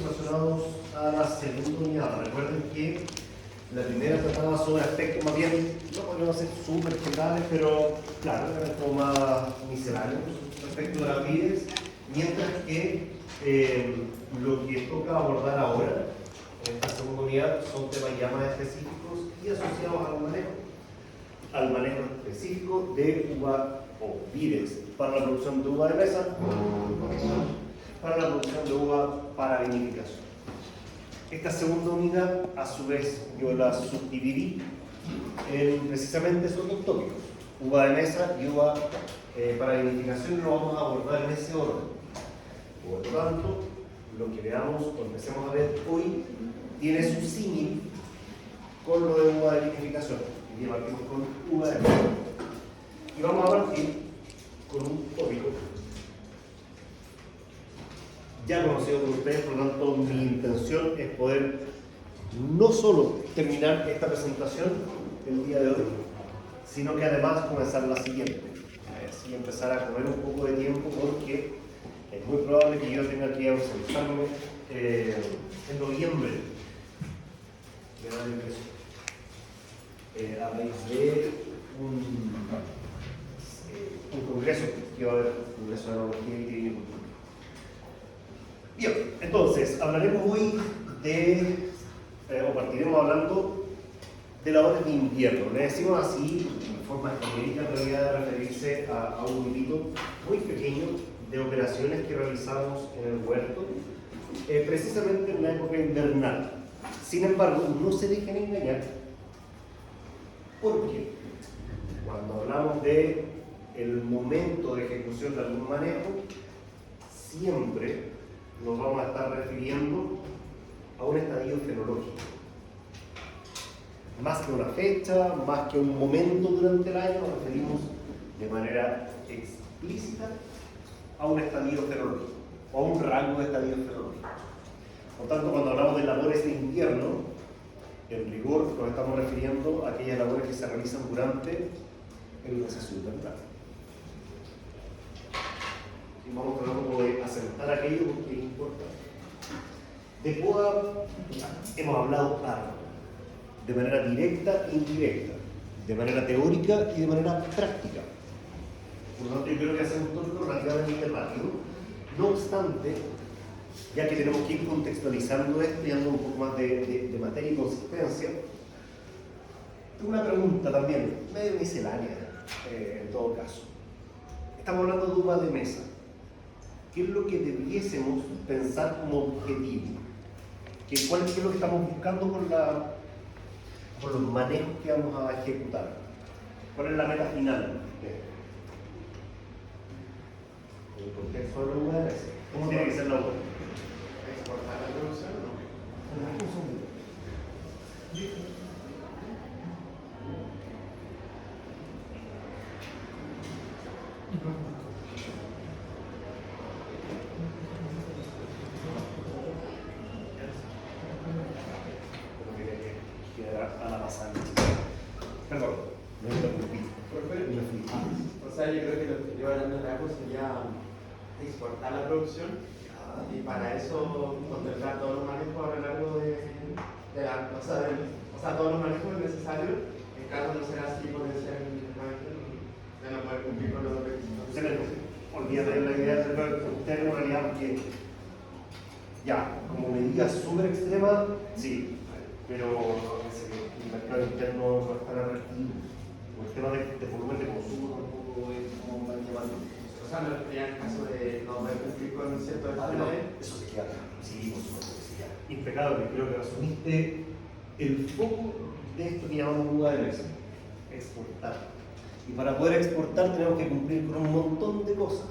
relacionados a la segunda unidad. Recuerden que la primera trataba sobre aspectos más bien, no podemos ser súper generales, pero claro, eran como más misceláneos respecto de las vides, mientras que lo que toca abordar ahora, en esta segunda unidad, son temas ya más específicos y asociados al manejo específico de uva o vides para la producción de uva de mesa, para la producción de uva para vinificación. Esta segunda unidad, a su vez, yo la subdividí en precisamente esos dos tópicos, uva de mesa y uva para vinificación, y lo vamos a abordar en ese orden. Por lo tanto, lo que veamos o empecemos a ver hoy tiene su símil con lo de uva de vinificación. Y partimos con uva de mesa. Y vamos a partir con un tópico ya conocido por ustedes, por lo tanto mi intención es poder no solo terminar esta presentación el día de hoy, sino que además comenzar la siguiente. Así empezar a comer un poco de tiempo, porque es muy probable que yo tenga que ausentarme en noviembre del año a raíz de un congreso que va a haber, un congreso de enología y viticultura. Bien, entonces hablaremos hoy o partiremos hablando de labores de invierno. Le decimos así, de forma genérica, en realidad de referirse a un grupito muy pequeño de operaciones que realizamos en el huerto, precisamente en la época invernal. Sin embargo, no se dejen engañar, porque cuando hablamos de el momento de ejecución de algún manejo, siempre nos vamos a estar refiriendo a un estadio fenológico. Más que una fecha, más que un momento durante el año, nos referimos de manera explícita a un estadio fenológico, o a un rango de estadios fenológicos. Por tanto, cuando hablamos de labores de invierno, en rigor nos estamos refiriendo a aquellas labores que se realizan durante el receso invernal. Y vamos tratando de asentar aquello porque es importante. De poda hemos hablado harto, de manera directa e indirecta, de manera teórica y de manera práctica. Por lo tanto, yo creo que hacemos un tópico relativamente rápido. No obstante, ya que tenemos que ir contextualizando esto y dando un poco más de materia y consistencia, tengo una pregunta también, medio miscelánea en todo caso. Estamos hablando de uva de mesa. ¿Qué es lo que debiésemos pensar como objetivo? ¿Qué es lo que estamos buscando con los manejos que vamos a ejecutar? ¿Cuál es la meta final? El contexto de la uva de mesa. ¿Cómo tiene que ser la uva? ¿Exportar la producción o no? A la pasada. Perdón, me interrumpí. O sea, yo creo que lo que yo hablando de algo sería exportar la producción y para eso contemplar todos los manejos a lo largo todos los manejos necesarios en caso de no ser así potencialmente de no poder cumplir con los requisitos. Olvídate la idea de usted en realidad, porque ya, como medida súper extrema, sí, pero el mercado interno no es tan atractivo. El tema de volumen de consumo tampoco es como más llamativo. O sea, me refería en el caso de no poder cumplir con un cierto No, eso se queda, sí, por supuesto, sí, ya. Impecable, creo que resumiste el foco de esto que llamamos uva de mesa, exportar. Y para poder exportar tenemos que cumplir con un montón de cosas,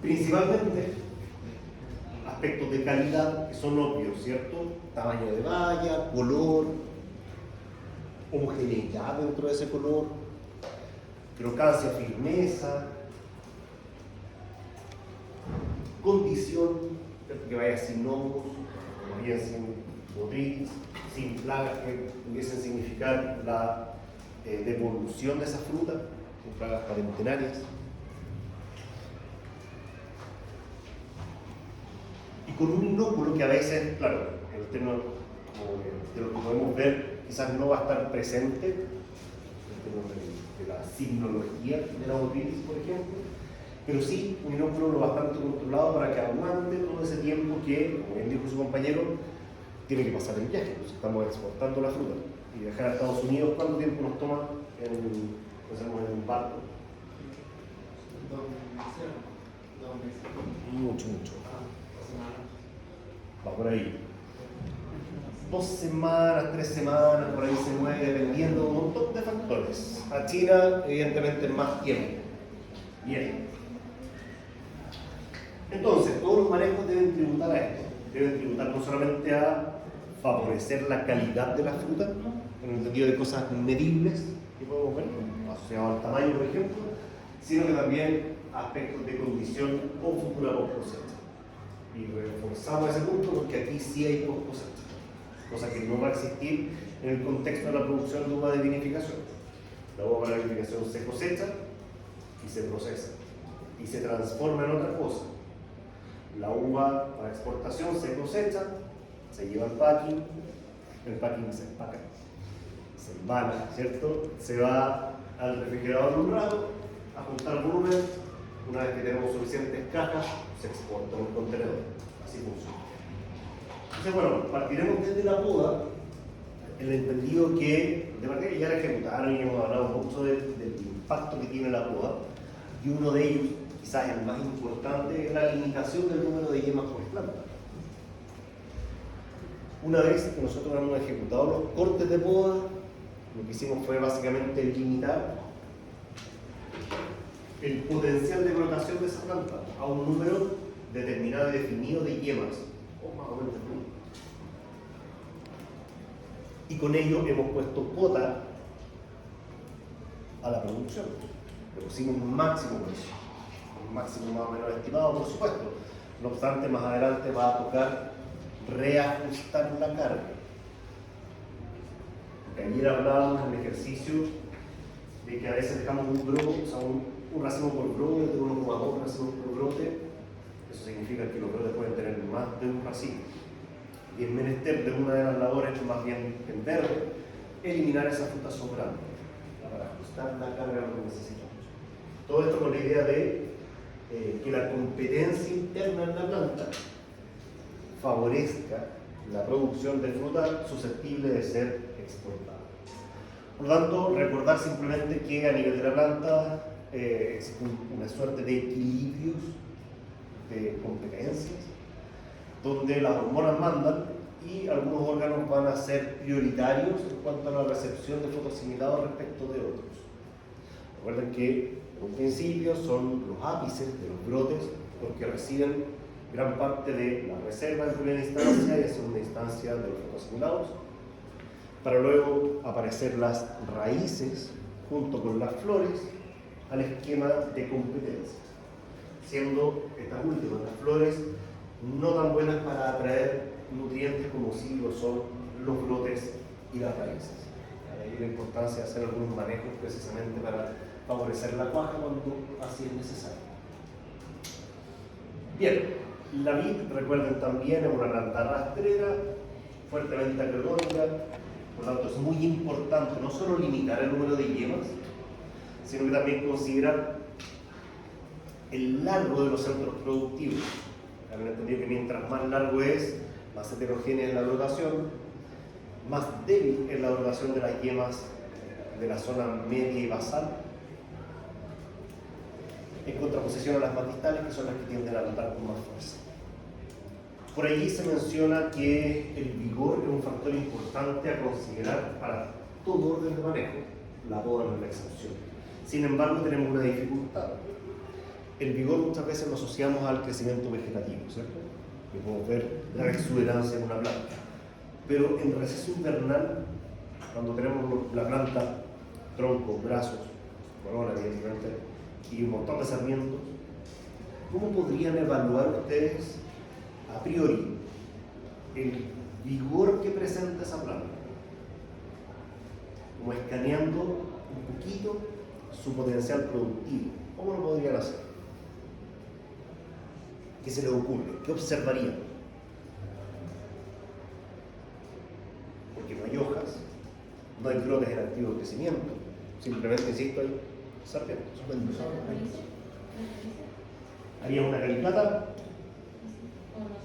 principalmente aspectos de calidad que son obvios, ¿cierto? Tamaño de valla, color, homogeneidad dentro de ese color, crocancia, firmeza, condición, que vaya sin hongos, o bien sin botrytis, sin plagas que pudiesen significar la devolución de esa fruta, sin plagas parentenarias. Y con un inóculo que a veces, claro, el tema como de lo que podemos ver quizás no va a estar presente, el tema de la signología de la botulitis, por ejemplo, pero sí un inóculo lo bastante controlado para que aguante todo ese tiempo que, como bien dijo su compañero, tiene que pasar el viaje. Pues estamos exportando la fruta y dejar a Estados Unidos, ¿cuánto tiempo nos toma en un barco? 2 meses. Mucho. Va por ahí. 2 semanas, 3 semanas, por ahí se mueve, dependiendo de un montón de factores. A China, evidentemente, más tiempo. Bien. Entonces, todos los manejos deben tributar a esto. Deben tributar no solamente a favorecer la calidad de la fruta, en el sentido de cosas medibles que podemos ver, asociado al tamaño, por ejemplo, sino que también aspectos de condición o futura post cosecha. Y reforzamos ese punto porque aquí sí hay post cosecha, cosa que no va a existir en el contexto de la producción de uva de vinificación. La uva para vinificación se cosecha y se procesa y se transforma en otra cosa. La uva para exportación se cosecha, se lleva al packing, el packing se empaca, se embala, ¿cierto? Se va al refrigerador un rato, a juntar volumen. Una vez que tenemos suficientes cajas, se exporta en un contenedor. Así funciona. Entonces, bueno, partiremos desde la poda, en el entendido que, de manera que ya la ejecutaron y hemos hablado mucho del impacto que tiene la poda, y uno de ellos, quizás el más importante, es la limitación del número de yemas por planta. Una vez que nosotros hemos ejecutado los cortes de poda, lo que hicimos fue básicamente limitar el potencial de brotación de esa planta a un número determinado y definido de yemas, o más o menos definido. Y con ello hemos puesto cuota a la producción. Le pusimos un máximo precio, un máximo más o menos estimado, por supuesto. No obstante, más adelante va a tocar reajustar la carga. Porque ayer hablábamos en el ejercicio de que a veces dejamos un brote, o sea, un racimo por brote, de 1,2 racimos por brote. Eso significa que los brotes pueden tener más de un racimo. Y el menester de una de las labores, más bien en verde, eliminar esa fruta sobrante para ajustar la carga a lo que necesitamos. Todo esto con la idea de que la competencia interna en la planta favorezca la producción de fruta susceptible de ser exportada. Por lo tanto, recordar simplemente que a nivel de la planta existe una suerte de equilibrios de competencias, donde las hormonas mandan y algunos órganos van a ser prioritarios en cuanto a la recepción de fotosimilados respecto de otros. Recuerden que en un principio son los ápices de los brotes los que reciben gran parte de la reserva en primera instancia y en segunda instancia de los fotosimilados, para luego aparecer las raíces junto con las flores al esquema de competencia, siendo estas últimas, las flores, no tan buenas para atraer nutrientes como sí lo son los brotes y las raíces. De ahí la importancia de hacer algunos manejos precisamente para favorecer la cuaja cuando así es necesario. Bien, la vid, recuerden también, es una planta rastrera, fuertemente acrolónica, por lo tanto es muy importante no solo limitar el número de yemas, sino que también considerar el largo de los centros productivos. Han entendido que mientras más largo es, más heterogénea es la brotación, más débil es la brotación de las yemas de la zona media y basal, en contraposición a las más distales, que son las que tienden a brotar con más fuerza. Por ahí se menciona que el vigor es un factor importante a considerar para todo orden de manejo, la poda no es la excepción. Sin embargo, tenemos una dificultad. El vigor muchas veces lo asociamos al crecimiento vegetativo, ¿cierto? Que podemos ver la exuberancia en una planta. Pero en receso invernal, cuando tenemos la planta, tronco, brazos, corola, evidentemente, y un montón de sarmientos, ¿cómo podrían evaluar ustedes a priori el vigor que presenta esa planta? Como escaneando un poquito su potencial productivo. ¿Cómo lo podrían hacer? ¿Qué se les ocurre? ¿Qué observarían? no hay brotes en activo crecimiento, simplemente, insisto, hay sarmientos. Haría una caliplata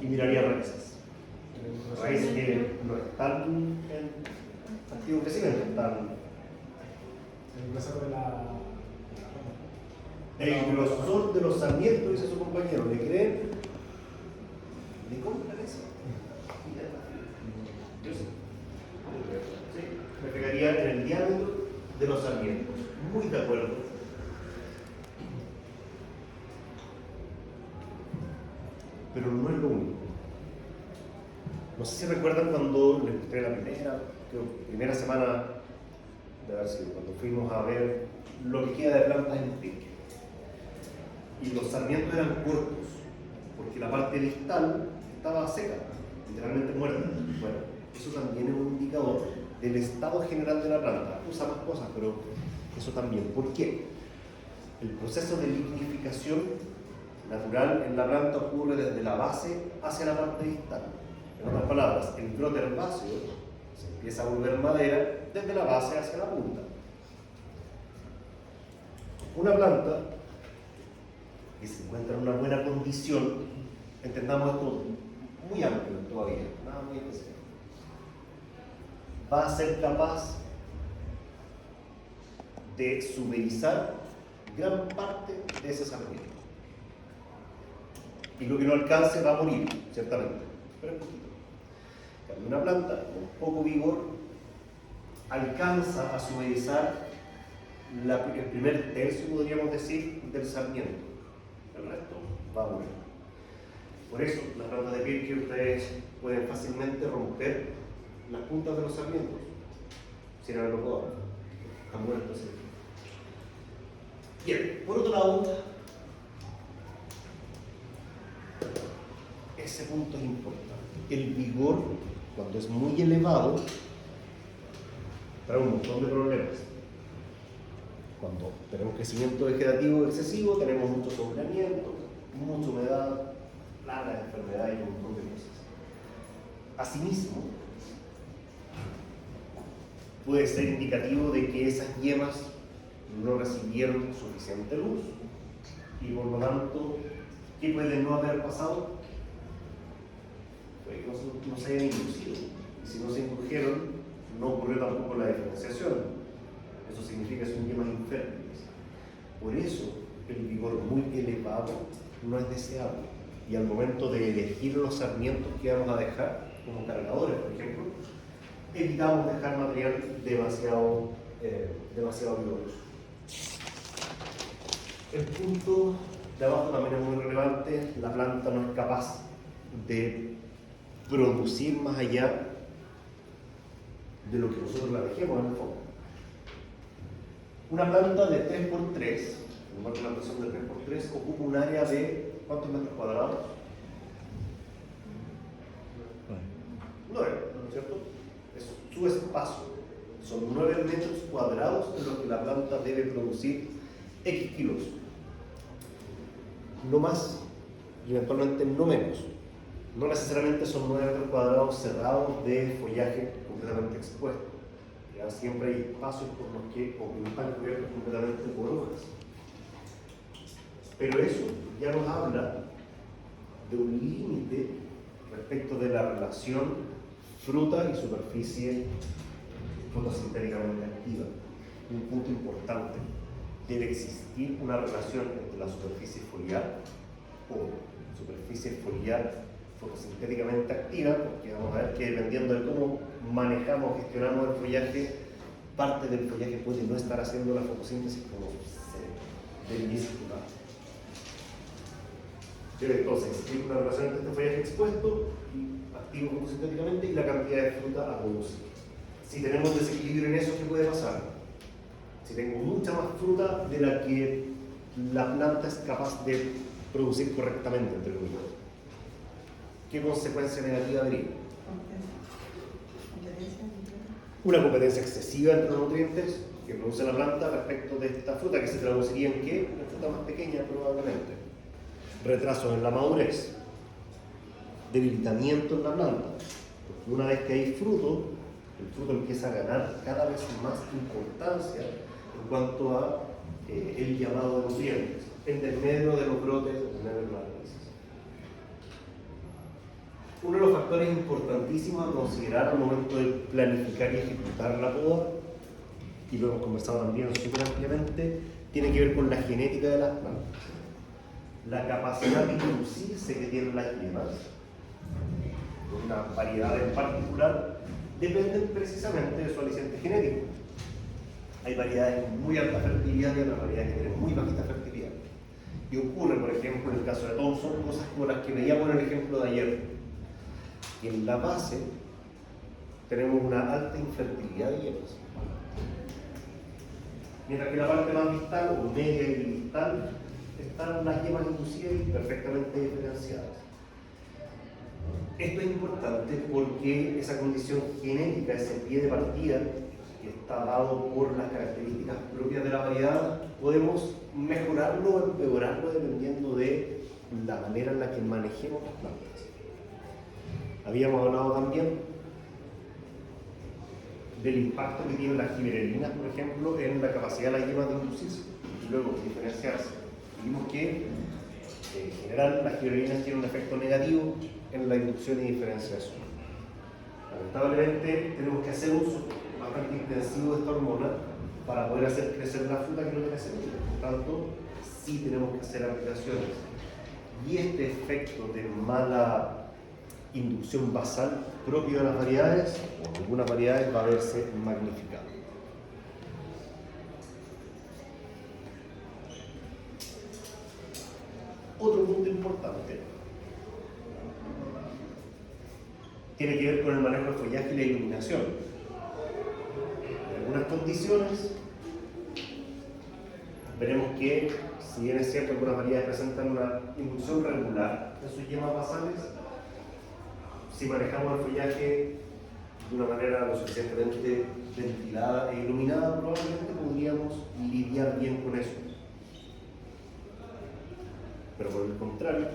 y miraría raíces. Raíces que no están en activo crecimiento, están. El grosor de los sarmientos, dice su compañero, ¿le creen? ¿Le compran eso? Yo sí. Sí, me fijaría en el diámetro de los sarmientos. Muy de acuerdo. Pero no es lo único. No sé si recuerdan cuando les mostré la primera semana de haber sido, cuando fuimos a ver lo que queda de plantas en pique. Y los sarmientos eran cortos, porque la parte distal estaba seca, literalmente muerta. Bueno, eso también es un indicador del estado general de la planta. Usa más cosas, pero eso también. ¿Por qué? El proceso de lignificación natural en la planta ocurre desde la base hacia la parte distal. En otras palabras, el brote herbáceo se empieza a volver madera desde la base hacia la punta. Una planta que se encuentra en una buena condición, entendamos esto muy amplio todavía, nada muy especial, va a ser capaz de suberizar gran parte de ese sarmiento. Y lo que no alcance va a morir, ciertamente, pero un poquito. Cuando una planta con poco vigor alcanza a suberizar el primer tercio, podríamos decir, del sarmiento, el resto va a morir. Por eso, las plantas de piel que ustedes pueden fácilmente romper las puntas de los sarmientos, sin haberlo podado, están muertos. ¿Sí? Bien, por otro lado, ese punto es importante. El vigor, cuando es muy elevado, trae un montón de problemas. Cuando tenemos crecimiento vegetativo excesivo, tenemos mucho sombreamiento, mucha humedad, plagas, enfermedades y un montón de cosas. Asimismo, puede ser indicativo de que esas yemas no recibieron suficiente luz y por lo tanto, ¿qué puede no haber pasado? Puede que no se hayan inducido. Y si no se indujeron, no ocurrió tampoco la diferenciación. Eso significa que son yemas infértiles. Por eso, el vigor muy elevado no es deseable. Y al momento de elegir los sarmientos que vamos a dejar, como cargadores, por ejemplo, evitamos dejar material demasiado vigoroso. El punto de abajo también es muy relevante. La planta no es capaz de producir más allá de lo que nosotros la dejemos en el fondo. Una planta de 3x3, una plantación de 3x3, ocupa un área de ¿cuántos metros cuadrados? 9, ¿no es cierto? Es su espacio. Son 9 metros cuadrados en los que la planta debe producir X kilos. No más y eventualmente no menos. No necesariamente son 9 metros cuadrados cerrados de follaje completamente expuesto. Ya siempre hay espacios por los que están cubiertos completamente por hojas. Pero eso ya nos habla de un límite respecto de la relación fruta y superficie fotosintéticamente activa. Un punto importante: debe existir una relación entre la superficie foliar o superficie foliar fotosintéticamente activa, porque vamos a ver que dependiendo de cómo manejamos, gestionamos el follaje, parte del follaje puede no estar haciendo la fotosíntesis como se debería estimar. Entonces, existe una relación entre este follaje expuesto y activo fotosintéticamente y la cantidad de fruta a producir. Si tenemos desequilibrio en eso, ¿qué puede pasar? Si tengo mucha más fruta de la que la planta es capaz de producir correctamente, entre comillas, ¿qué consecuencia negativa habría? Una competencia excesiva entre los nutrientes que produce la planta respecto de esta fruta, que se traduciría en ¿qué? Una fruta más pequeña probablemente. Retraso en la madurez, debilitamiento en la planta. Porque una vez que hay fruto, El fruto empieza a ganar cada vez más importancia en cuanto a el llamado de nutrientes, en el medio de los brotes, en el medio de las raíces. Uno de los factores importantísimos a considerar al momento de planificar y ejecutar la poda, y lo hemos conversado también súper ampliamente, tiene que ver con la genética de las plantas. La capacidad de inducirse que tienen las yemas, una variedad en particular, dependen precisamente de su aliciente genético. Hay variedades con muy alta fertilidad y otras variedades que tienen muy bajita fertilidad. Y ocurre, por ejemplo, en el caso de Thompson, cosas como las que veíamos en el ejemplo de ayer. En la base tenemos una alta infertilidad de yemas. Mientras que en la parte más distal o media y distal están las yemas inducidas y perfectamente diferenciadas. Esto es importante porque esa condición genética, ese pie de partida, que está dado por las características propias de la variedad, podemos mejorarlo o empeorarlo dependiendo de la manera en la que manejemos las plantas. Habíamos hablado también del impacto que tienen las giberelinas, por ejemplo, en la capacidad de las yemas de inducirse y luego diferenciarse. Vimos que en general las giberelinas tienen un efecto negativo en la inducción y diferenciación. Lamentablemente tenemos que hacer uso bastante intensivo de esta hormona para poder hacer crecer la fruta que no tiene semilla. Por tanto, sí tenemos que hacer aplicaciones. Y este efecto de mala inducción basal propio de las variedades, o de algunas variedades, va a verse magnificado. Otro punto importante tiene que ver con el manejo del follaje y la iluminación. En algunas condiciones veremos que, si bien es cierto, algunas variedades presentan una inducción regular de sus yemas basales, si manejamos el follaje de una manera lo suficientemente ventilada e iluminada, probablemente podríamos lidiar bien con eso. Pero por el contrario,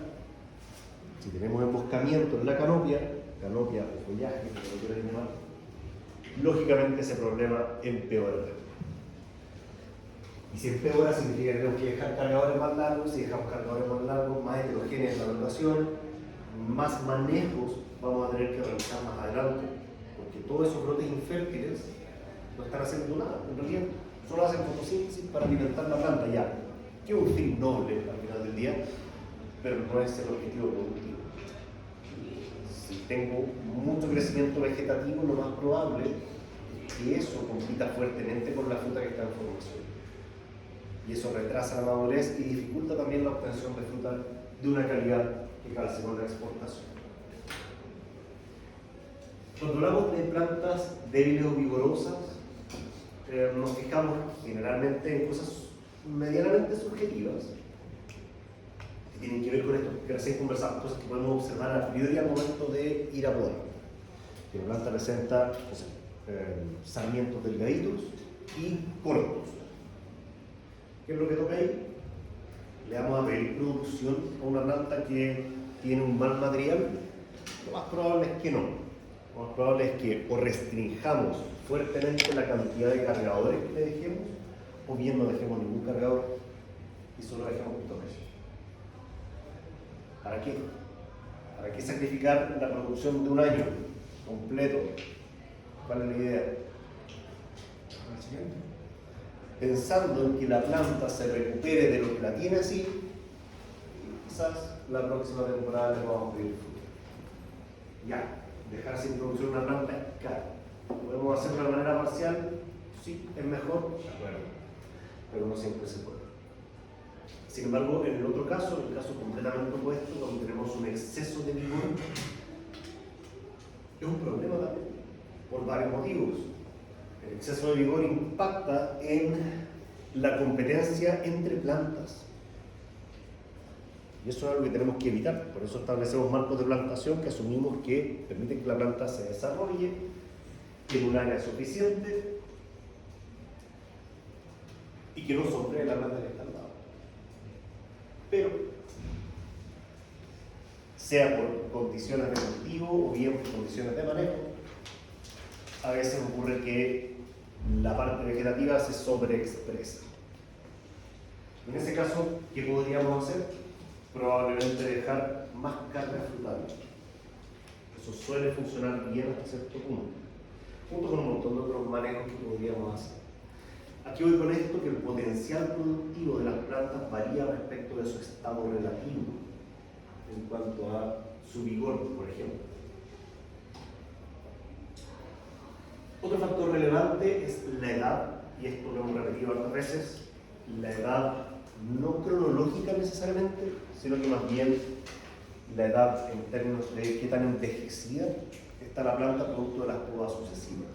si tenemos emboscamiento en la canopia o follaje, como lo quieran llamar, lógicamente ese problema empeora. Y si empeora significa que tenemos que dejar cargadores más largos. Si dejamos cargadores más largos, más heterogéneas la plantación, más manejos vamos a tener que realizar más adelante, porque todos esos brotes infértiles no están haciendo nada, en realidad solo hacen fotosíntesis para alimentar la planta ya, que es un fin noble al final del día, pero no es el objetivo productivo. Si tengo mucho crecimiento vegetativo, lo más probable es que eso compita fuertemente con la fruta que está en formación. Y eso retrasa la madurez y dificulta también la obtención de fruta de una calidad que calce con la exportación. Cuando hablamos de plantas débiles o vigorosas, nos fijamos generalmente en cosas medianamente subjetivas que tienen que ver con esto que recién conversamos, cosas que podemos observar a priori al momento de ir a podar. Que la planta presenta sarmientos delgaditos y cortos. ¿Qué es lo que toca ahí? Le vamos a pedir producción a una planta que tiene un mal material. Lo más probable es que no. Lo más probable es que o restringamos fuertemente la cantidad de cargadores que le dejemos, o bien no dejemos ningún cargador y solo dejemos pistones. ¿Para qué? ¿Para qué sacrificar la producción de un año completo? ¿Cuál es la idea? Pensando en que la planta se recupere de lo que la tiene así, quizás la próxima temporada le vamos a pedir fruto. Ya, dejar sin producción una planta es caro. ¿Podemos hacerlo de manera parcial? Sí, es mejor, de acuerdo, pero no siempre se puede. Sin embargo, en el otro caso, el caso completamente opuesto, donde tenemos un exceso de vigor, es un problema también, por varios motivos. El exceso de vigor impacta en la competencia entre plantas. Y eso es algo que tenemos que evitar. Por eso establecemos marcos de plantación que asumimos que permiten que la planta se desarrolle en un área suficiente y que no sobre la planta que está al lado. Pero, sea por condiciones de cultivo o bien por condiciones de manejo, a veces ocurre que la parte vegetativa se sobreexpresa. En ese caso, ¿qué podríamos hacer? Probablemente dejar más carga frutal. Eso suele funcionar bien hasta cierto punto, junto con un montón de otros manejos que podríamos hacer. Aquí voy con esto, que el potencial productivo de las plantas varía respecto de su estado relativo, en cuanto a su vigor, por ejemplo. Otro factor relevante es la edad, y esto lo hemos repetido varias veces, la edad no cronológica necesariamente, sino que más bien la edad en términos de qué tan envejecida está la planta producto de las podas sucesivas.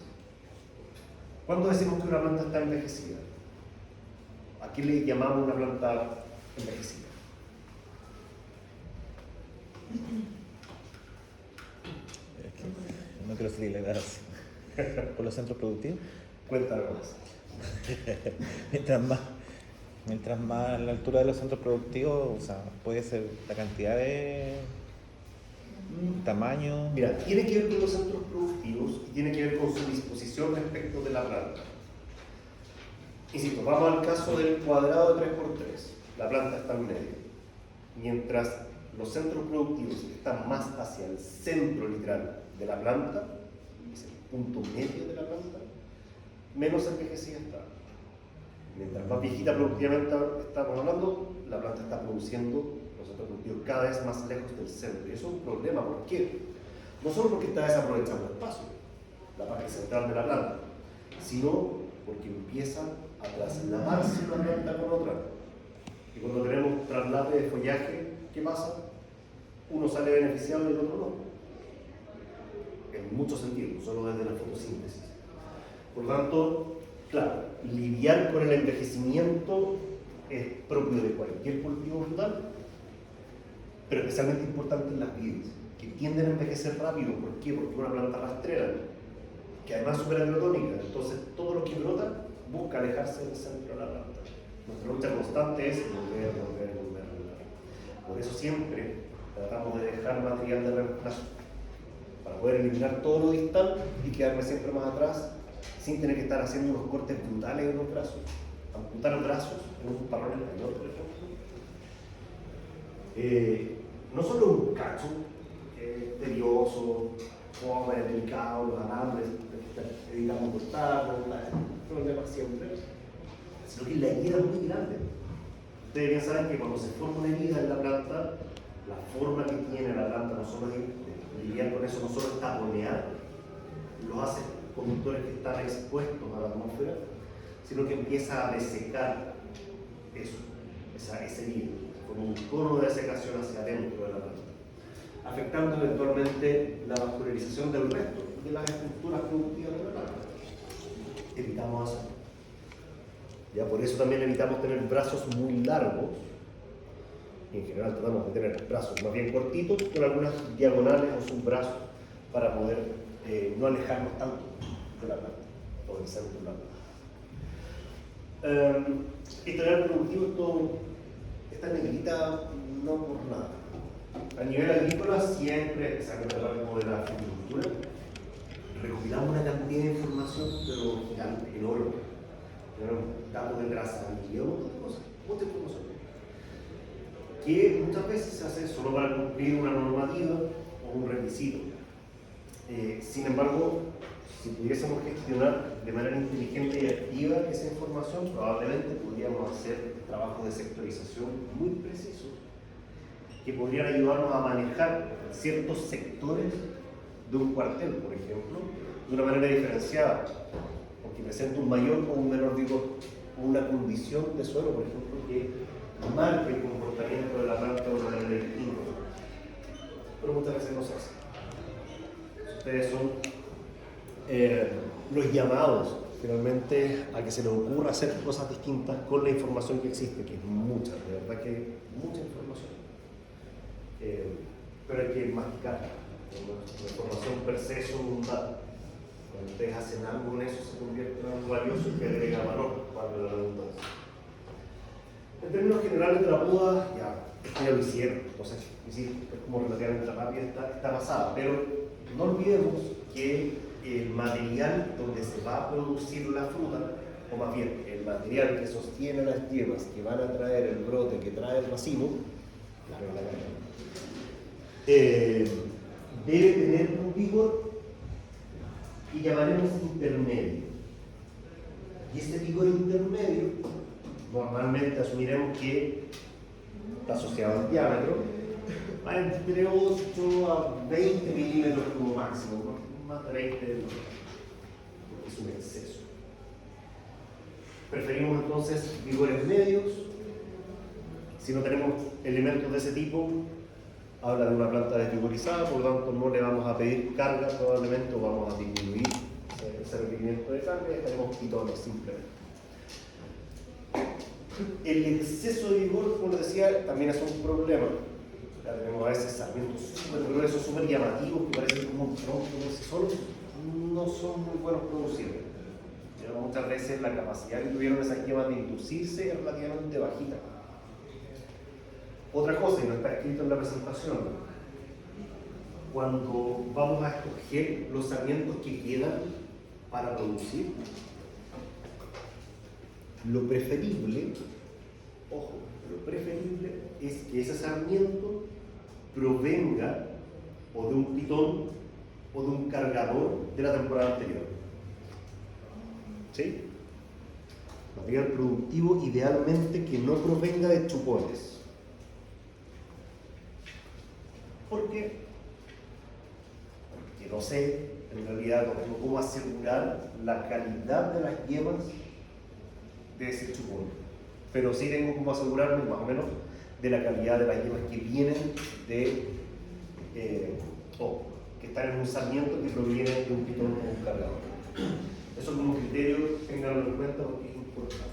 ¿Cuándo decimos que una planta está envejecida? ¿A qué le llamamos una planta envejecida? No quiero salir la edad así. ¿Por los centros productivos? Cuéntanos más. mientras más la altura de los centros productivos, o sea, puede ser la cantidad de tamaño. Mira, tiene que ver con los centros productivos y tiene que ver con su disposición respecto de la planta. Insisto, vamos al caso del cuadrado de 3×3. La planta está en medio. Mientras los centros productivos están más hacia el centro literal de la planta, es el punto medio de la planta, menos envejecida está. Mientras más viejita productivamente estamos hablando, la planta está produciendo los centros productivos cada vez más lejos del centro. Y eso es un problema. ¿Por qué? No solo porque está desaprovechando espacio, la parte central de la planta, sino porque empieza a trasladarse una planta con otra. Y cuando tenemos traslado de follaje, ¿qué pasa? Uno sale beneficiado y el otro no. En muchos sentidos, solo desde la fotosíntesis. Por lo tanto, claro, lidiar con el envejecimiento es propio de cualquier cultivo frutal, pero especialmente importante en las vides, que tienden a envejecer rápido. ¿Por qué? Porque es una planta rastrera, que además es súper agrotónica, entonces todo lo que brota busca alejarse del centro de la planta. Nuestra lucha constante es volver. Por eso siempre tratamos de dejar material de reemplazo, para poder eliminar todo lo distal y quedarme siempre más atrás, sin tener que estar haciendo unos cortes brutales en los brazos. Amputar brazos en un parrón español, por ejemplo. No solo un cacho, tedioso, fome, delicado, los alambres, evitamos cortarlos, problemas siempre, sino que la herida es muy grande. Ustedes bien saben que cuando se forma una herida en la planta, la forma que tiene la planta no solo es lidiar con eso, no solo es taponear los haces conductores que están expuestos a la atmósfera, sino que empieza a desecar eso, ese herida, como un cono de desecación hacia adentro de la planta, afectando eventualmente la vascularización del resto de las estructuras productivas de la planta. Evitamos hacerlo. Ya, por eso también evitamos tener brazos muy largos. Y en general tratamos de tener brazos más bien cortitos, con algunas diagonales o subbrazos para poder no alejarnos tanto de la planta o del centro de la planta. Historial productivo, esta negrita no por nada. A nivel agrícola siempre, exactamente como de la agricultura, recopilamos una cantidad de información, pero gigante, enorme. Tenemos datos de trazabilidad, un montón de cosas, mucha información, que muchas veces se hace solo para cumplir una normativa o un requisito. Sin embargo, si pudiésemos gestionar de manera inteligente y activa esa información, probablemente podríamos hacer trabajos de sectorización muy precisos que podrían ayudarnos a manejar ciertos sectores de un cuartel, por ejemplo, de una manera diferenciada, porque presenta un mayor o un menor vigor, o una condición de suelo, por ejemplo, que marca el comportamiento de la planta de una manera distinta. Pero muchas veces no se hace. Ustedes son los llamados finalmente a que se les ocurra hacer cosas distintas con la información que existe, que es mucha, de verdad que mucha información. Pero hay que masticarla. La información per se es un dato. Cuando ustedes hacen algo con eso, se convierte en algo valioso que agrega valor para la redundancia. En términos generales de la poda, ya lo hicieron, entonces es como relativamente rápida esta pasada, pero no olvidemos que el material donde se va a producir la fruta, o más bien, el material que sostiene las yemas que van a traer el brote que trae el racimo, debe tener un vigor que llamaremos intermedio. Y ese vigor intermedio, normalmente asumiremos que está asociado al diámetro, va entre 8 a 20 milímetros como máximo, ¿no? Más de 20 porque es un exceso. Preferimos entonces vigores medios. Si no tenemos elementos de ese tipo, habla de una planta desvigorizada, por lo tanto no le vamos a pedir carga probablemente, o vamos a disminuir ese requerimiento de carga y estaremos pitones simplemente. El exceso de vigor, como les decía, también es un problema. Ya tenemos a veces sarmientos súper gruesos, súper llamativos, que parecen como un tronco, no son muy buenos producibles. Muchas veces la capacidad que tuvieron esas yemas de inducirse es relativamente bajita. Otra cosa, y no está escrito en la presentación, cuando vamos a escoger los sarmientos que quedan para producir, lo preferible, ojo, lo preferible es que ese sarmiento provenga o de un pitón o de un cargador de la temporada anterior. ¿Sí? Material productivo idealmente que no provenga de chupones. ¿Por qué? Porque no sé, en realidad no tengo cómo asegurar la calidad de las yemas de ese chupón. Pero sí tengo cómo asegurarme más o menos de la calidad de las yemas que vienen de que están en un sarmiento que proviene de un pitón o un cargador. Eso como criterio, tenganlo en cuenta porque es importante.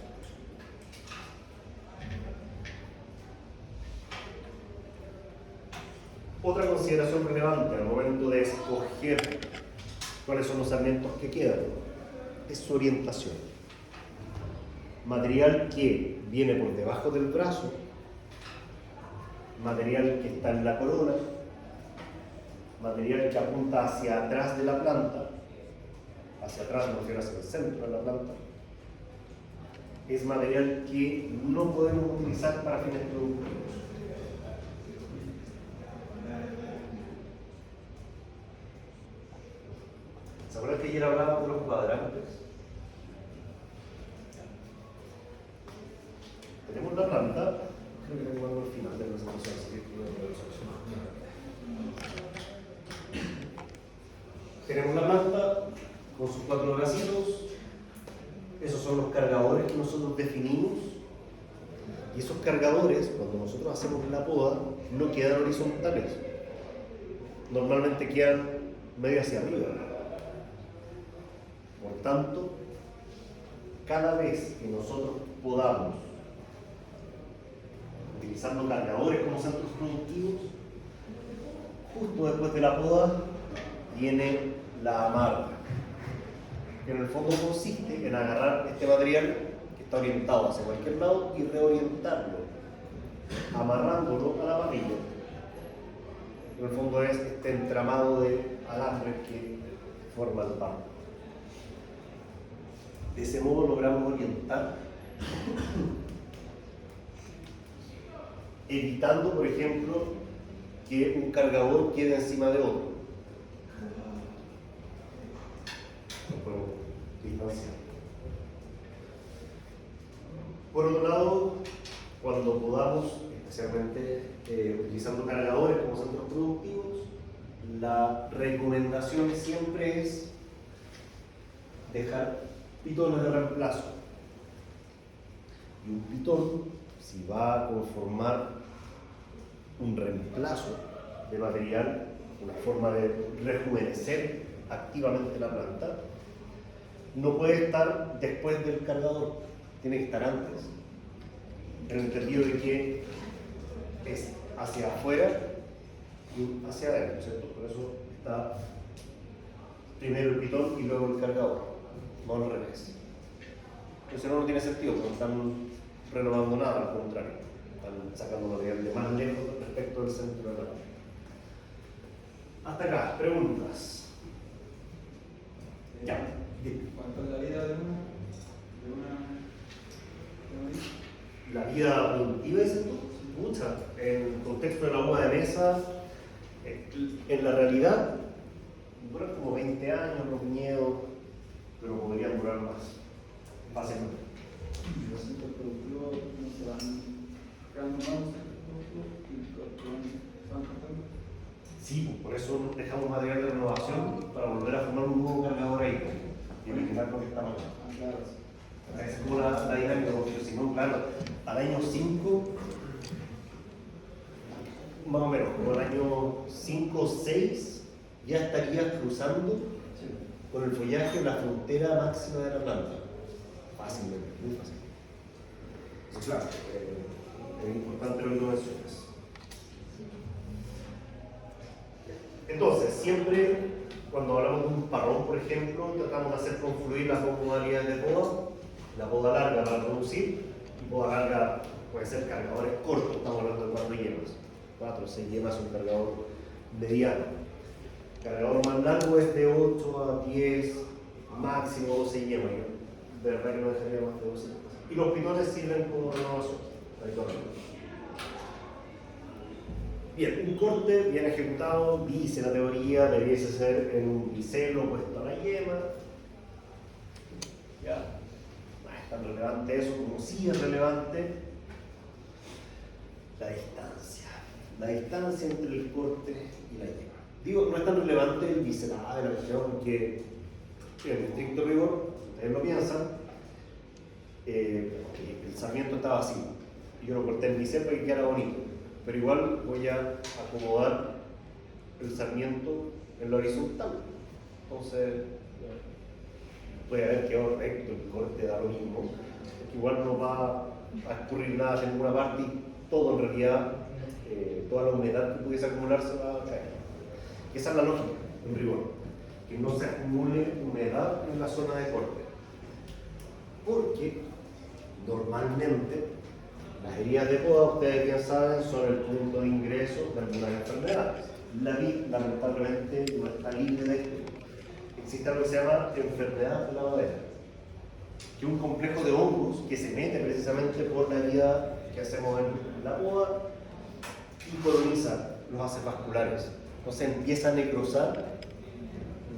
Otra consideración relevante al momento de escoger cuáles son los sarmientos que quedan es su orientación. Material que viene por debajo del brazo, material que está en la corona, material que apunta hacia atrás de la planta, hacia atrás, me refiero hacia el centro de la planta, es material que no podemos utilizar para fines productivos. ¿Se acuerdan que ayer hablaba de los cuadrantes? Tenemos la planta, creo que tengo algo al final de la presentación, así que tenemos la planta con sus 4 bracitos, esos son los cargadores que nosotros definimos, y esos cargadores, cuando nosotros hacemos la poda, no quedan horizontales, normalmente quedan medio hacia arriba. Por tanto, cada vez que nosotros podamos, utilizando cargadores como centros productivos, justo después de la poda viene la amarra, que en el fondo consiste en agarrar este material que está orientado hacia cualquier lado y reorientarlo, amarrándolo a la parrilla. En el fondo es este entramado de alambres que forma el pan. De ese modo logramos orientar, evitando, por ejemplo, que un cargador quede encima de otro. Lo podemos distanciar. Por otro lado, cuando podamos, especialmente utilizando cargadores como centros productivos, la recomendación siempre es dejar pitones de reemplazo. Y un pitón, si va a conformar un reemplazo de material, una forma de rejuvenecer activamente la planta, no puede estar después del cargador, tiene que estar antes, en el sentido de que es hacia afuera y hacia adentro, ¿cierto? Por eso está primero el pitón y luego el cargador, no al revés. Entonces no tiene sentido, no están renovando nada, al contrario, están sacando material de más lejos respecto del centro de la planta. Hasta acá, preguntas. vida productiva, dices tú, mucha. En el contexto de la uva de mesa, en la realidad, duran como 20 años los viñedos, pero podrían durar más, fácilmente. Los centros productivos no se van creando nuevos centros productivos y los que se van cortando. Sí, por eso dejamos material de renovación para volver a formar un nuevo cargador ahí y eliminar lo que está mal. Claro. Esa es como la dinámica, porque si no, claro, al año 5, más o menos, como al año 5 o 6, ya estarías cruzando con el follaje la frontera máxima de la planta. Fácilmente, muy fácil. Entonces, claro, es importante lo que tú mencionas. Entonces, siempre cuando hablamos de un parrón, por ejemplo, tratamos de hacer confluir las dos modalidades de poda, la poda larga para producir y poda larga puede ser cargadores cortos, estamos hablando de 4 yemas, 4 o 6 yemas un cargador mediano. El cargador más largo es de 8 a 10, máximo 12 yemas, yo de verdad que no dejaría más de 12 yemas. Y los pitones sirven como renovación, habitualmente. Bien, un corte bien ejecutado, dice la teoría, debiese ser en un bicelo puesto a la yema. Ya, no es tan relevante eso, como sí es relevante la distancia. La distancia entre el corte y la yema. Digo, no es tan relevante el biselado de la cuestión porque, en estricto rigor, ustedes lo piensan, el sarmiento está vacío. Y yo lo corté en bicel para que quedara bonito. Pero igual voy a acomodar el sarmiento en la horizontal. Entonces, puede haber quedado recto, el corte da lo mismo. Porque igual no va a escurrir nada en ninguna parte y todo en realidad, toda la humedad que pudiese acumularse va a caer. Esa es la lógica, en rigor. Que no se acumule humedad en la zona de corte. Porque normalmente las heridas de poda, ustedes bien saben, son el punto de ingreso de algunas enfermedades. La vid, lamentablemente, no está libre de esto. Existe algo que se llama enfermedad de la madera, que es un complejo de hongos que se mete precisamente por la herida que hacemos en la poda y coloniza los haces vasculares. Entonces empieza a necrosar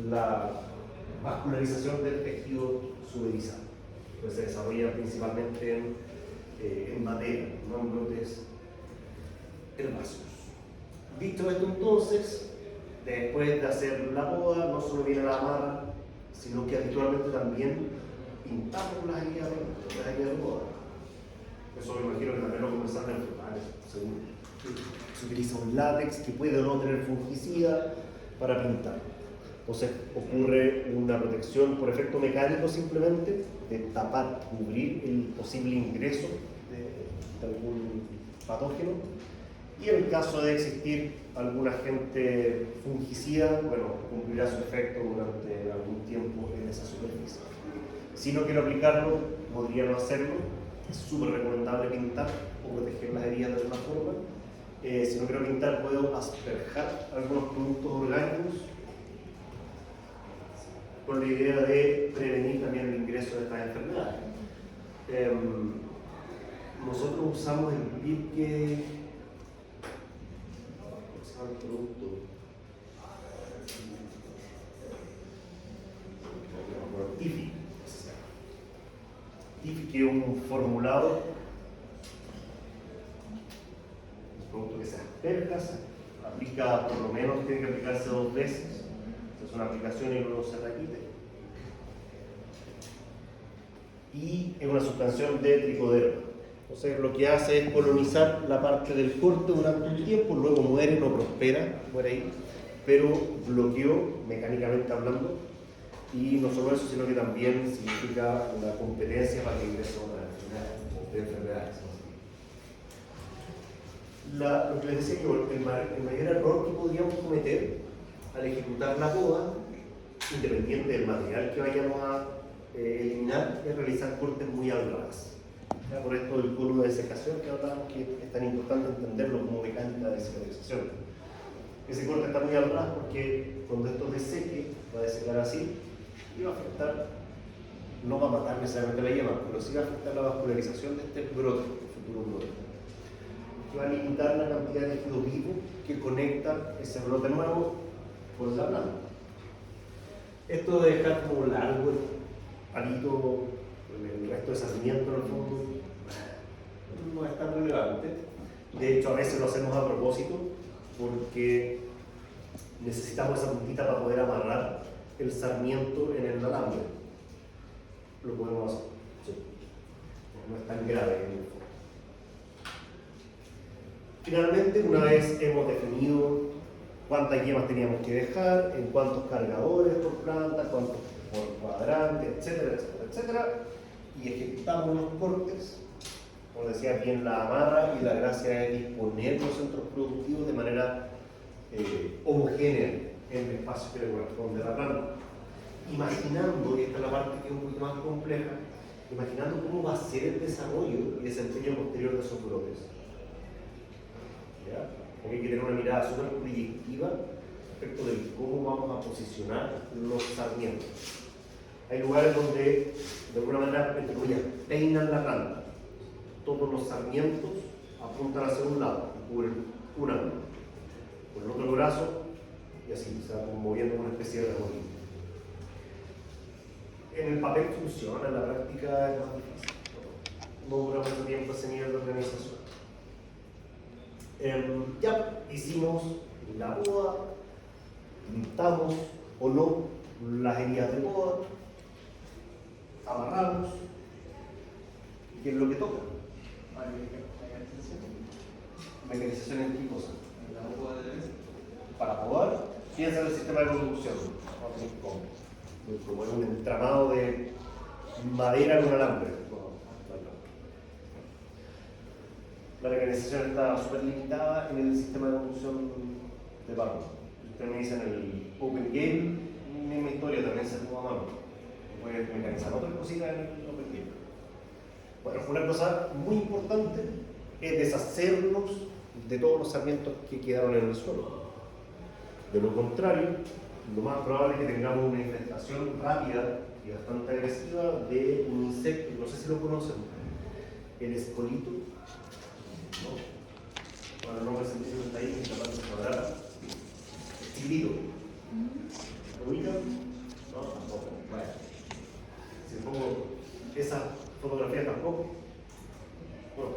la vascularización del tejido suberizado. Entonces se desarrolla principalmente en madera, no en brotes herbáceos. Dicho esto entonces, después de hacer la poda, no solo viene la amarra, sino que habitualmente también pintamos las heridas de poda. Eso me imagino que también lo conversaron en frutales, seguro. Se utiliza un látex que puede o no tener fungicida para pintar. Entonces ocurre una protección por efecto mecánico simplemente de tapar, cubrir el posible ingreso de algún patógeno. Y en el caso de existir algún agente fungicida, bueno, cumplirá su efecto durante algún tiempo en esa superficie. Si no quiero aplicarlo, podría no hacerlo. Es súper recomendable pintar o proteger las heridas de alguna forma. Si no quiero pintar, puedo asperjar algunos productos orgánicos con la idea de prevenir también el ingreso de estas enfermedades. Nosotros usamos el pique, ¿cómo se llama el producto? Tifi, Tifi, que es un formulado, un producto que se asperja, se aplica por lo menos, tiene que aplicarse 2 veces. Es una aplicación y luego se repite. Y es una suspensión de tricoderma. Entonces lo que hace es colonizar la parte del corte durante un tiempo, luego muere, no prospera, muere ahí, pero bloqueó mecánicamente hablando. Y no solo eso, sino que también significa una competencia para que ingrese una enfermedad. Lo que les decía yo, el mayor error que podríamos cometer al ejecutar la poda, independiente del material que vayamos a eliminar, es realizar cortes muy al ras. Ya por esto del cono de secación que hablamos, que es tan importante entenderlo como mecánica de cicatrización. Ese corte está muy al ras porque cuando esto deseque, va a desecar así, y va a afectar, no va a matar necesariamente la yema, pero sí va a afectar la vascularización de este brote. futuro brote, que va a limitar la cantidad de tejido vivo que conecta ese brote nuevo con la planta. Esto de dejar como largo el palito, el resto de sarmiento en el fondo, no es tan relevante. De hecho, a veces lo hacemos a propósito porque necesitamos esa puntita para poder amarrar el sarmiento en el alambre. Lo podemos hacer, sí. No es tan grave en el fondo. Finalmente, una vez hemos definido cuántas yemas teníamos que dejar, en cuántos cargadores por planta, cuántos por cuadrante, etcétera, etcétera, etcétera, y ejecutamos los cortes. Como decía, bien la amarra, y la gracia es disponer los centros productivos de manera homogénea en el espacio que le corresponde a la planta. Imaginando, y esta es la parte que es un poquito más compleja, imaginando cómo va a ser el desarrollo y desempeño posterior de esos brotes. ¿Ya? Porque hay que tener una mirada súper proyectiva respecto de cómo vamos a posicionar los sarmientos. Hay lugares donde, de alguna manera, entre comillas, peinan la planta. Todos los sarmientos apuntan hacia un lado, cubren un ángulo. Con el otro brazo, y así, se va moviendo una especie de remolino. En el papel funciona, en la práctica es más difícil. No dura mucho tiempo ese nivel de organización. Ya hicimos la poda, pintamos o no las heridas de poda, amarramos, ¿qué es lo que toca? Mecanización en qué cosa. Para podar, piensa en el sistema de conducción, como en un entramado de madera con alambre. La mecanización está súper limitada en el sistema de conducción de barro. Ustedes me dicen el Open Game, misma historia, también se tuvo a mano. Puedes mecanizar otras cositas en el Open Game. Bueno, una cosa muy importante es deshacernos de todos los sarmientos que quedaron en el suelo. De lo contrario, lo más probable es que tengamos una infestación rápida y bastante agresiva de un insecto, no sé si lo conocen, el escolito. ¿No? Bueno, no me sentí está ahí, en la parte cuadrada. Chiquitito. ¿Lo ubican? No, tampoco. Bueno. Si pongo esa fotografía tampoco. Bueno.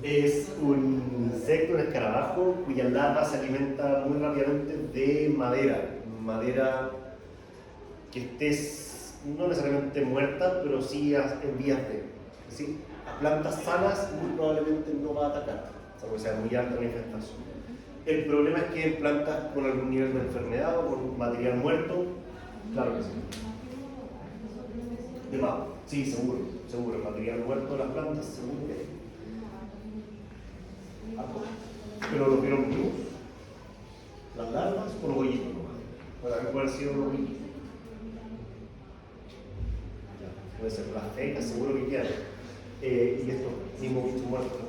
Es un insecto, un escarabajo, cuya larva se alimenta muy rápidamente de madera que esté no necesariamente muerta, pero sí en vías de. Es decir, a plantas sanas muy probablemente no va a atacar, salvo que sea muy alta la infestación. El problema es que en plantas con algún nivel de enfermedad o con material muerto, claro que sí. De más, sí, seguro, el material muerto de las plantas, seguro que hay. Pero lo vieron vivos, las larvas o los bollitos. Para que puede haber sido los bollitos. Puede ser las fecas, seguro que quieran. Y estos mismos bichos muertos.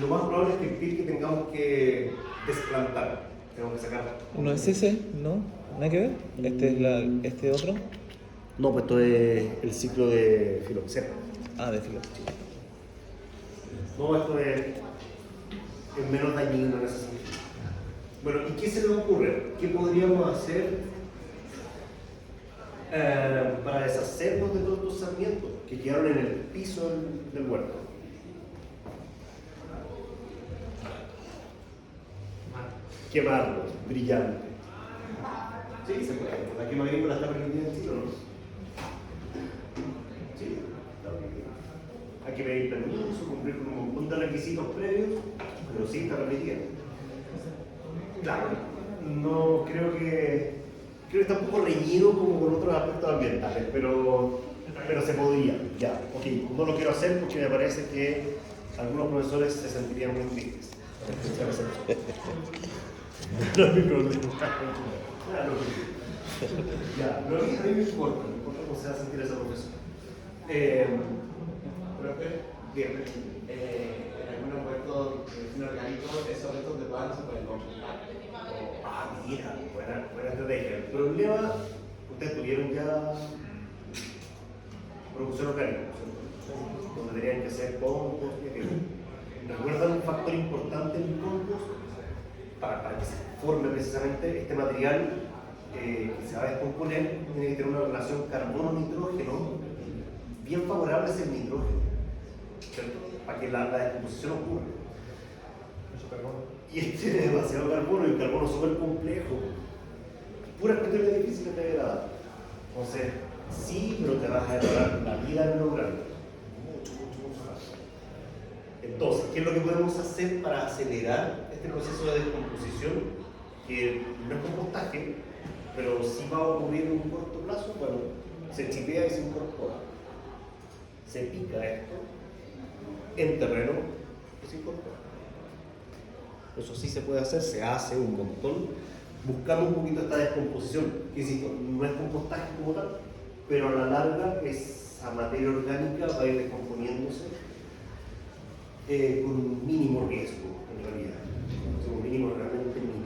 Lo más probable es que el pil que tengamos que desplantar, tenemos que sacar. ¿No es ese? ¿No? ¿Nada que ver? ¿Este otro? No, pues esto es el ciclo de filoxera. Ah, de filo. No, esto es menos dañino en ese sentido. Bueno, ¿y qué se le ocurre? ¿Qué podríamos hacer para deshacernos de todos estos sarmientos que quedaron en el piso del huerto? Quemarlos, brillante. Sí, se puede. La quema agrícola está permitida en Chile, ¿no? Sí, está permitida. Hay que pedir permiso, cumplir con un montón de requisitos previos, pero sí está permitida. Claro, no creo que está un poco reñido como con otros aspectos ambientales, pero se podría, ya. Ok, no lo quiero hacer porque me parece que algunos profesores se sentirían muy tristes. No es mi problema. Claro. Ya, pero a mí me importa cómo se va a sentir ese profesor. Bien. En algunos puestos de orgánico, esos restos de poda no se pueden compostar. Mira, buena estrategia. El problema, ustedes tuvieron ya composición orgánica, ¿cierto? Donde tenían que ser compost y aquello. ¿Recuerdan un factor importante en el compost? Para que se forme precisamente este material que se va a descomponer, tiene que tener una relación carbono-nitrógeno bien favorable hacia el nitrógeno, ¿cierto? Para que la descomposición ocurra. Y este tiene demasiado carbono y el carbono es súper complejo. Puras cuestiones difíciles de degradar. Entonces, sí, pero te vas a demorar la vida en lograrlo. Mucho más. Entonces, ¿qué es lo que podemos hacer para acelerar este proceso de descomposición? Que no es compostaje, pero sí va a ocurrir en un corto plazo. Bueno, se chipea y se incorpora. Se pica esto en terreno y se incorpora. Eso sí se puede hacer, se hace un montón, buscando un poquito esta descomposición, que insisto, no es compostaje como tal, pero a la larga esa materia orgánica va a ir descomponiéndose con un mínimo riesgo, en realidad. Un mínimo realmente mínimo.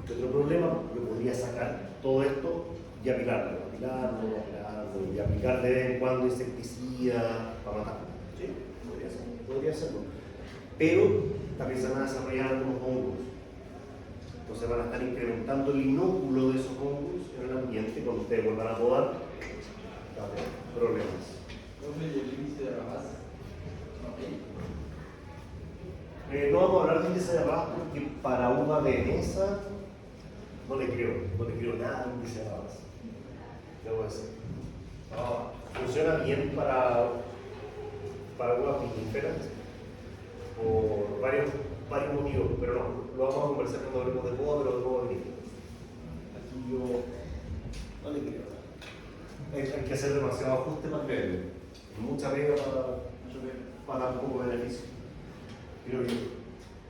Otro problema, yo podría sacar todo esto y apilarlo, y aplicar de vez en cuando insecticida para matar. ¿Sí? Podría hacerlo. Pero también se van a desarrollar algunos hongos. Entonces van a estar incrementando el inóculo de esos hongos en el ambiente cuando ustedes vuelvan a podar. Va a haber problemas. ¿Dónde y el índice de Rabas? No vamos a hablar de índice de Rabas porque para uva de mesa no le creo nada al índice de Rabas. Debo decir. Funciona bien para uvas viníferas por varios motivos, pero no, lo vamos a conversar cuando hablemos de boda, pero de boda vinífera. Aquí yo no le creo nada. Hay que hacer demasiado ajuste para creerlo. Mucha pega para dar un poco de beneficio. Creo yo.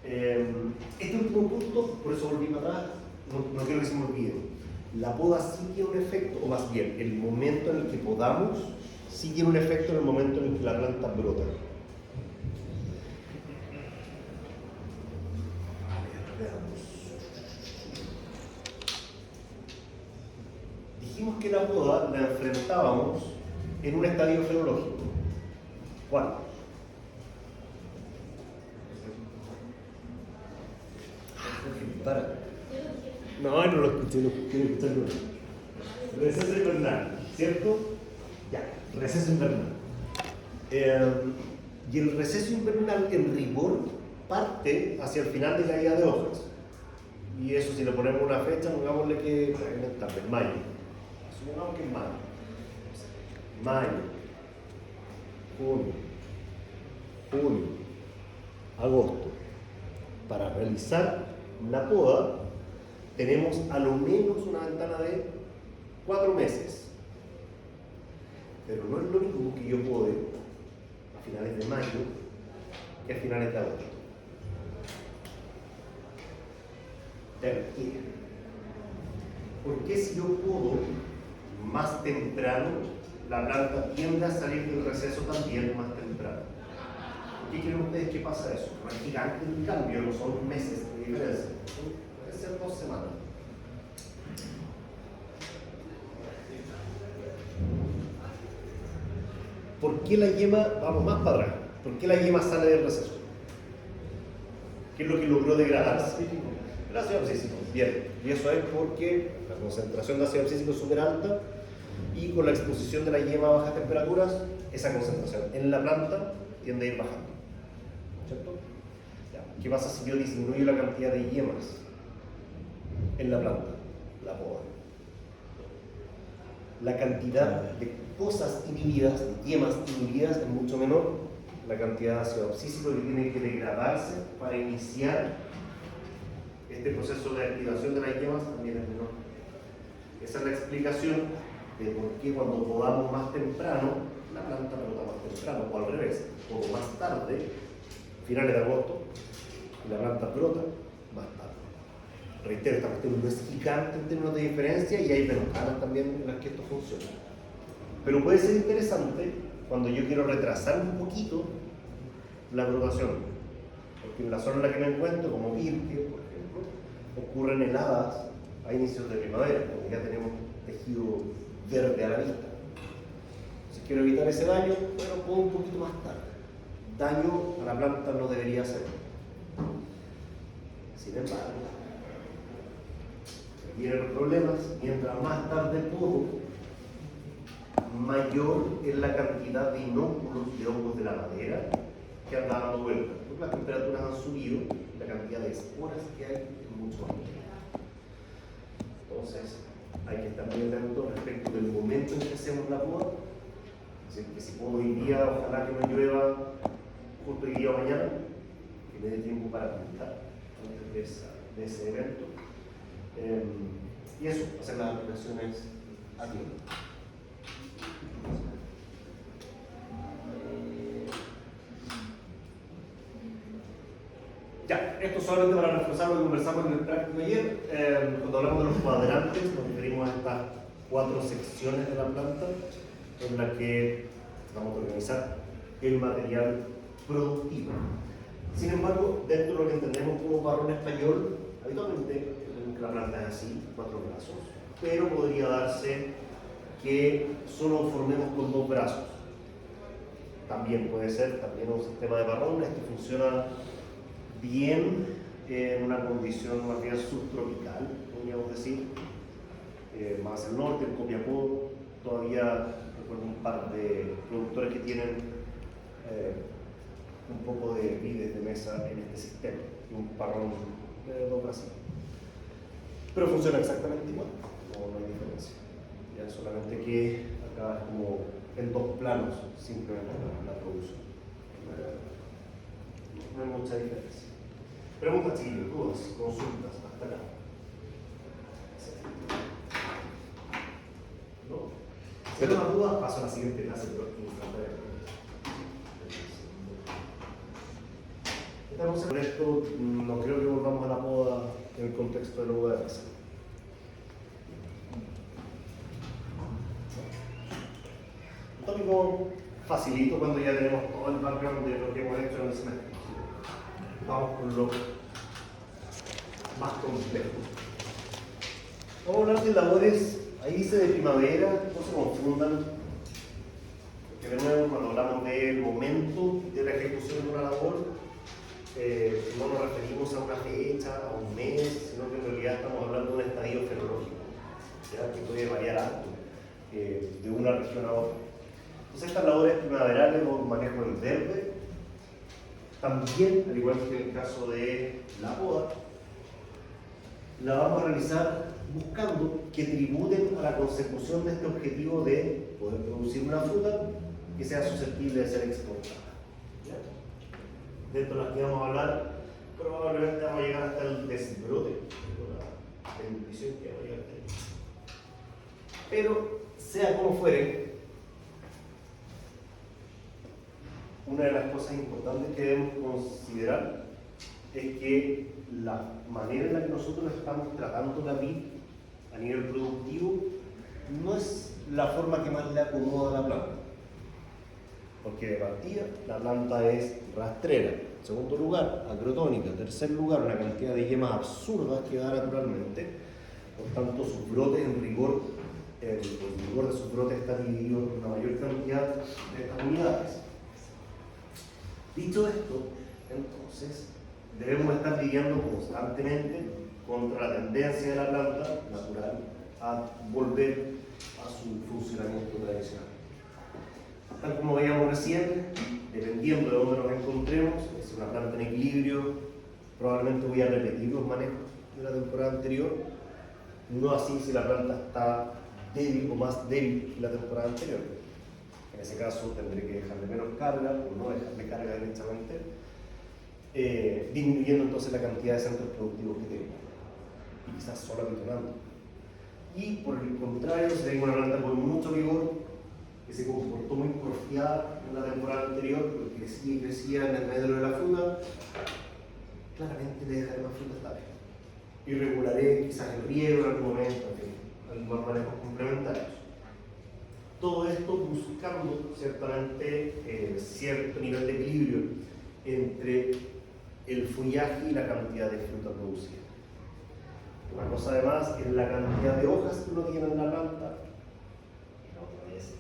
Este último punto, por eso volví para atrás, no quiero que se me olvide. La poda sí tiene un efecto, o más bien, el momento en el que podamos sí tiene un efecto en el momento en el que la planta brota. Dijimos que la poda la enfrentábamos en un estadio fenológico. ¿Cuál? Para. No lo escuché, no quiero escucharlo. Receso invernal, ¿cierto? Ya, receso invernal. Y el receso invernal en rigor parte hacia el final de caída de hojas. Y eso, si le ponemos una fecha, pongámosle que en mayo. Supongamos que en mayo, junio, julio, agosto. Para realizar la poda tenemos a lo menos una ventana de 4 meses. Pero no es lo mismo que yo puedo a finales de mayo que a finales de agosto. ¿Por qué si yo puedo más temprano, la planta tiende a salir del receso también más temprano? ¿Qué creen ustedes que pasa eso? No es gigante el cambio, no son meses de diferencia, puede ser 2 semanas. ¿Por qué la yema, vamos más para atrás, por qué la yema sale del receso? ¿Qué es lo que logró degradarse? El ácido abscísico, bien, y eso es porque la concentración de ácido abscísico es súper alta y con la exposición de la yema a bajas temperaturas, esa concentración en la planta tiende a ir bajando. ¿Cierto? Ya. ¿Qué pasa si yo disminuyo la cantidad de yemas en la planta? La poda. La cantidad de cosas inhibidas, de yemas inhibidas es mucho menor. La cantidad de ácido abscísico que tiene que degradarse para iniciar este proceso de activación de las yemas también es menor. Esa es la explicación de por qué cuando podamos más temprano, la planta brota más temprano, o al revés, o más tarde, finales de agosto, la planta brota más tarde. Reitero, esta cuestión no es gigante en términos de diferencia y hay ventanas también en las que esto funciona. Pero puede ser interesante cuando yo quiero retrasar un poquito la brotación, porque en la zona en la que me encuentro, como Pirque, por ejemplo, ocurren heladas a inicios de primavera, cuando ya tenemos tejido verde a la vista. Si quiero evitar ese daño, bueno, puedo un poquito más tarde. Daño a la planta no debería hacer. Sin embargo, vienen los problemas, mientras más tarde puedo, mayor es la cantidad de inóculos de hongos de la madera que andan dando vuelta. Porque las temperaturas han subido y la cantidad de esporas que hay es mucho más pequeña. Entonces, hay que estar muy atentos respecto del momento en que hacemos la poda. Es decir, que si puedo hoy día, ojalá que no llueva justo hoy día o mañana, que me dé tiempo para plantar antes de ese evento. Y eso, hacer las aplicaciones a tiempo. Ya, esto solamente para reforzar lo que conversamos en el práctico de ayer. Cuando hablamos de los cuadrantes, nos referimos a estas 4 secciones de la planta en las que vamos a organizar el material productivo. Sin embargo, dentro de lo que entendemos como barrón español, habitualmente la planta es así, 4 brazos, pero podría darse que solo formemos con 2 brazos. También puede ser, también un sistema de barrón, esto funciona bien en una condición más bien subtropical, podríamos decir, más al norte, en Copiapó, todavía recuerdo un par de productores que tienen un poco de vides de mesa en este sistema, y un parrón de 2 brazos. Pero funciona exactamente igual, no hay diferencia. Ya solamente que acá es como en 2 planos simplemente la producción. No hay mucha diferencia. Preguntas, chiquillos, dudas, consultas, hasta acá. ¿No? Si hay más dudas, paso a la siguiente clase. Estamos en esto, no creo que volvamos a la poda en el contexto de la uva de mesa. Un tópico facilito cuando ya tenemos todo el background de lo que hemos hecho en el semestre. Vamos con lo más complejo. Vamos a hablar de labores, ahí dice de primavera, no se confundan, porque de nuevo cuando hablamos del momento de la ejecución de una labor, no nos referimos a una fecha, a un mes, sino que en realidad estamos hablando de un estadio fenológico, ¿ya? Que puede variar harto de una región a otra. Entonces estas labores primaverales o manejo en verde, también, al igual que en el caso de la poda, la vamos a realizar buscando que tributen a la consecución de este objetivo de poder producir una fruta que sea susceptible de ser exportada. ¿Ya? Dentro de las que vamos a hablar, probablemente vamos a llegar hasta el desbrote, la nutrición que vamos a llegar hasta ahí. Pero, sea como fuere, una de las cosas importantes que debemos considerar es que la manera en la que nosotros estamos tratando la vid a nivel productivo no es la forma que más le acomoda a la planta. Porque de partida la planta es rastrera. En segundo lugar, acrotónica. En tercer lugar, una cantidad de yemas absurdas que da naturalmente. Por tanto, sus brotes en rigor, el rigor de sus brotes está dividido en una mayor cantidad de estas unidades. Dicho esto, entonces, debemos estar lidiando constantemente contra la tendencia de la planta natural a volver a su funcionamiento tradicional. Tal como veíamos recién, dependiendo de dónde nos encontremos, si es una planta en equilibrio, probablemente voy a repetir los manejos de la temporada anterior, no así si la planta está débil o más débil que la temporada anterior. En ese caso tendré que dejarle menos carga o no dejarle carga derechamente, disminuyendo entonces la cantidad de centros productivos que tengo y quizás solo apitonando. Y por el contrario, si tengo una planta con mucho vigor que se comportó muy porfiada en la temporada anterior, porque crecía y crecía en el medio de la fruta, claramente le dejaré más fruta esta vez. Y regularé quizás el riego en algún momento, algunos manejos complementarios. Todo esto buscando ciertamente cierto nivel de equilibrio entre el follaje y la cantidad de fruta producida. Una cosa además es la cantidad de hojas que uno tiene en la planta, y la otra es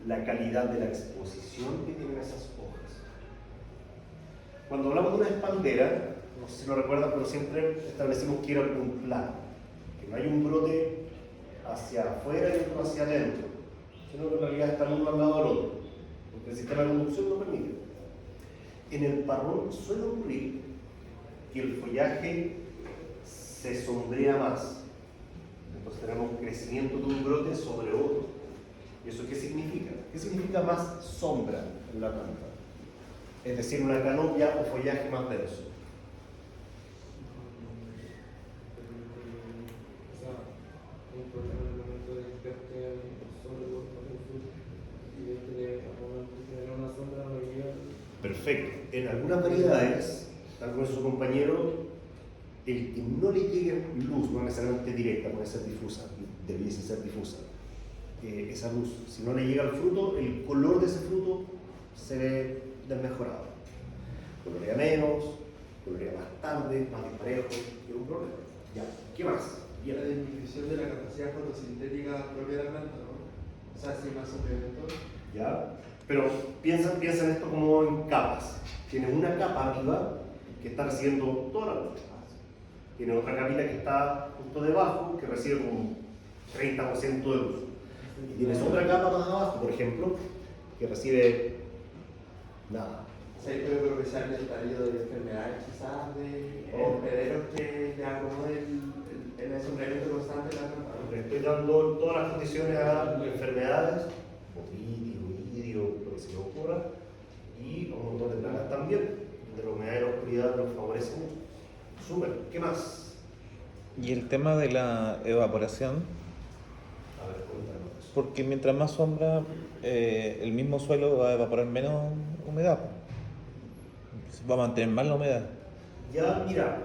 la calidad de la exposición que tienen esas hojas. Cuando hablamos de una espaldera, no sé si lo recuerdan, pero siempre establecimos que era un plano, que no hay un brote hacia afuera y otro hacia adentro, sino que en realidad están uno al lado del otro, porque el sistema de conducción lo permite. En el parrón suele ocurrir que el follaje se sombrea más, entonces tenemos un crecimiento de un brote sobre otro. ¿Y eso qué significa? ¿Qué significa más sombra en la planta? Es decir, una canopia o follaje más denso. Un problema en el momento de que sobre los y de que al momento de tener una sombra no llega. Perfecto. En algunas variedades, tal como su compañero, el que no le llegue luz, no necesariamente directa, puede ser difusa, debiese ser difusa, esa luz, si no le llega al fruto, el color de ese fruto se ve desmejorado. Colorea menos, colorea más tarde, más disparejo, es un problema. Ya, ¿qué más? Y la disminución de la capacidad fotosintética propia de la planta, ¿no? O sea, si más suplemento. ¿Ya? Pero piensa en esto como en capas. Tienes una capa arriba que está recibiendo toda la luz. Tienes otra capita que está justo debajo que recibe como un 30% de luz. Y tienes otra capa más abajo, por ejemplo, que recibe nada. O sea, puede propiciar el estallido de enfermedades quizás o hospederos que le acomoden el sombreramiento constante de la planta. Le estoy dando todas las condiciones a enfermedades, ovidio, lo que se le ocurra, y un montón de plagas también, donde la humedad y la oscuridad los favorece mucho. Súper, ¿qué más? Y el tema de la evaporación, A ver, cuéntanos. porque mientras más sombra, el mismo suelo va a evaporar menos humedad. Va a mantener más la humedad. Ya, mira.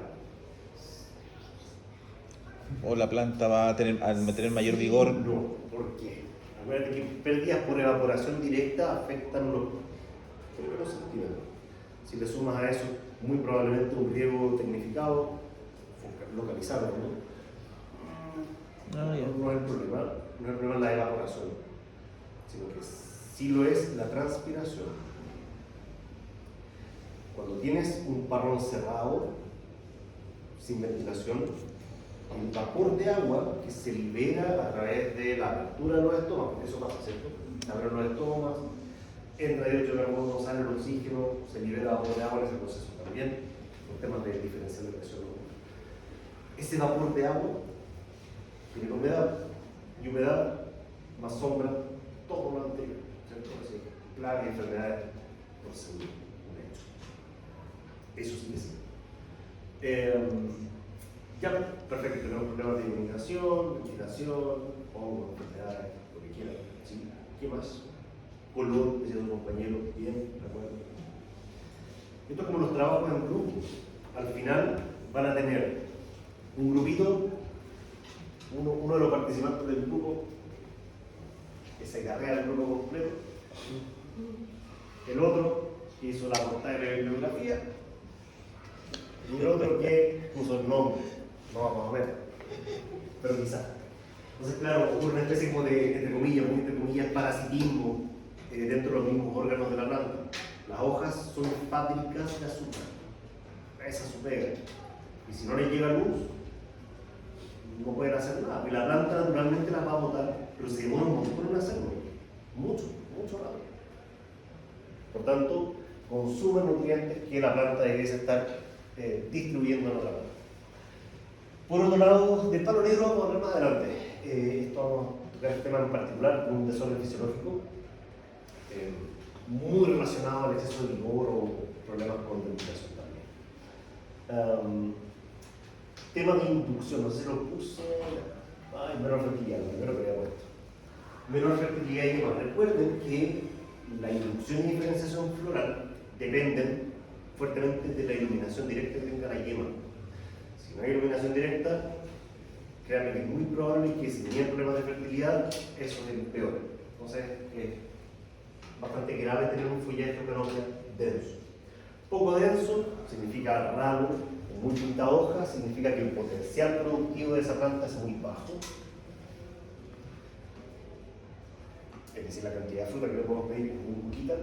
O la planta va a tener, al tener mayor Sí, vigor. No, ¿por qué? Acuérdate que pérdidas por evaporación directa afectan los primeros centímetros. Si le sumas a eso, muy probablemente un riego tecnificado, localizado, ¿no? Ah, ya. No es el problema, no es el problema la evaporación, sino que sí lo es la transpiración. Cuando tienes un parrón cerrado, sin ventilación, el vapor de agua que se libera a través de la apertura de los estómagos, eso pasa, ¿cierto? Se abren los estómagos, entra dióxido de carbono, sale el oxígeno, se libera vapor de agua en ese proceso también, por temas de diferencial de presión. Ese vapor de agua tiene humedad, y humedad más sombra, todo lo anterior, ¿cierto? Así, plagas y enfermedades por seguro, un hecho. Eso sí es. Ya, perfecto, tenemos problemas de iluminación, ventilación, hongos, enfermedades, lo que quieran. ¿Sí? ¿Qué más? Color, decía tu compañero, bien, de acuerdo. Esto es como los trabajos en grupo. Al final van a tener un grupito, uno de los participantes del grupo que se carrea el grupo completo, el otro que hizo la portada de la bibliografía y el otro que puso el nombre, no vamos a ver, pero quizás. Entonces, claro, ocurre una especie como de, entre comillas, parasitismo dentro de los mismos órganos de la planta. Las hojas son fábricas de azúcar, esa es su pega. Y si no les llega luz, no pueden hacer nada. Y la planta naturalmente las va a botar, pero se demora un montón en hacerlo. Mucho rato. Por tanto, consume nutrientes que la planta debería estar distribuyendo en otra planta. Por otro lado, del palo negro vamos a hablar más adelante. Esto vamos a tocar este tema en particular, con un desorden fisiológico muy relacionado al exceso de vigor o problemas con ventilación también. Tema de inducción, no sé si lo puse. Menor fertilidad, lo primero que había puesto. Menor fertilidad y demás. Recuerden que la inducción y diferenciación floral dependen fuertemente de la iluminación directa que tenga la yema. Si no hay iluminación directa, créanme que es muy probable que si tenían problemas de fertilidad, eso es el peor. Entonces, es bastante grave tener un follaje o canopia denso. Poco denso significa ralo, muy pinta hoja, significa que el potencial productivo de esa planta es muy bajo. es decir, la cantidad de fruta que le podemos pedir es muy poquita.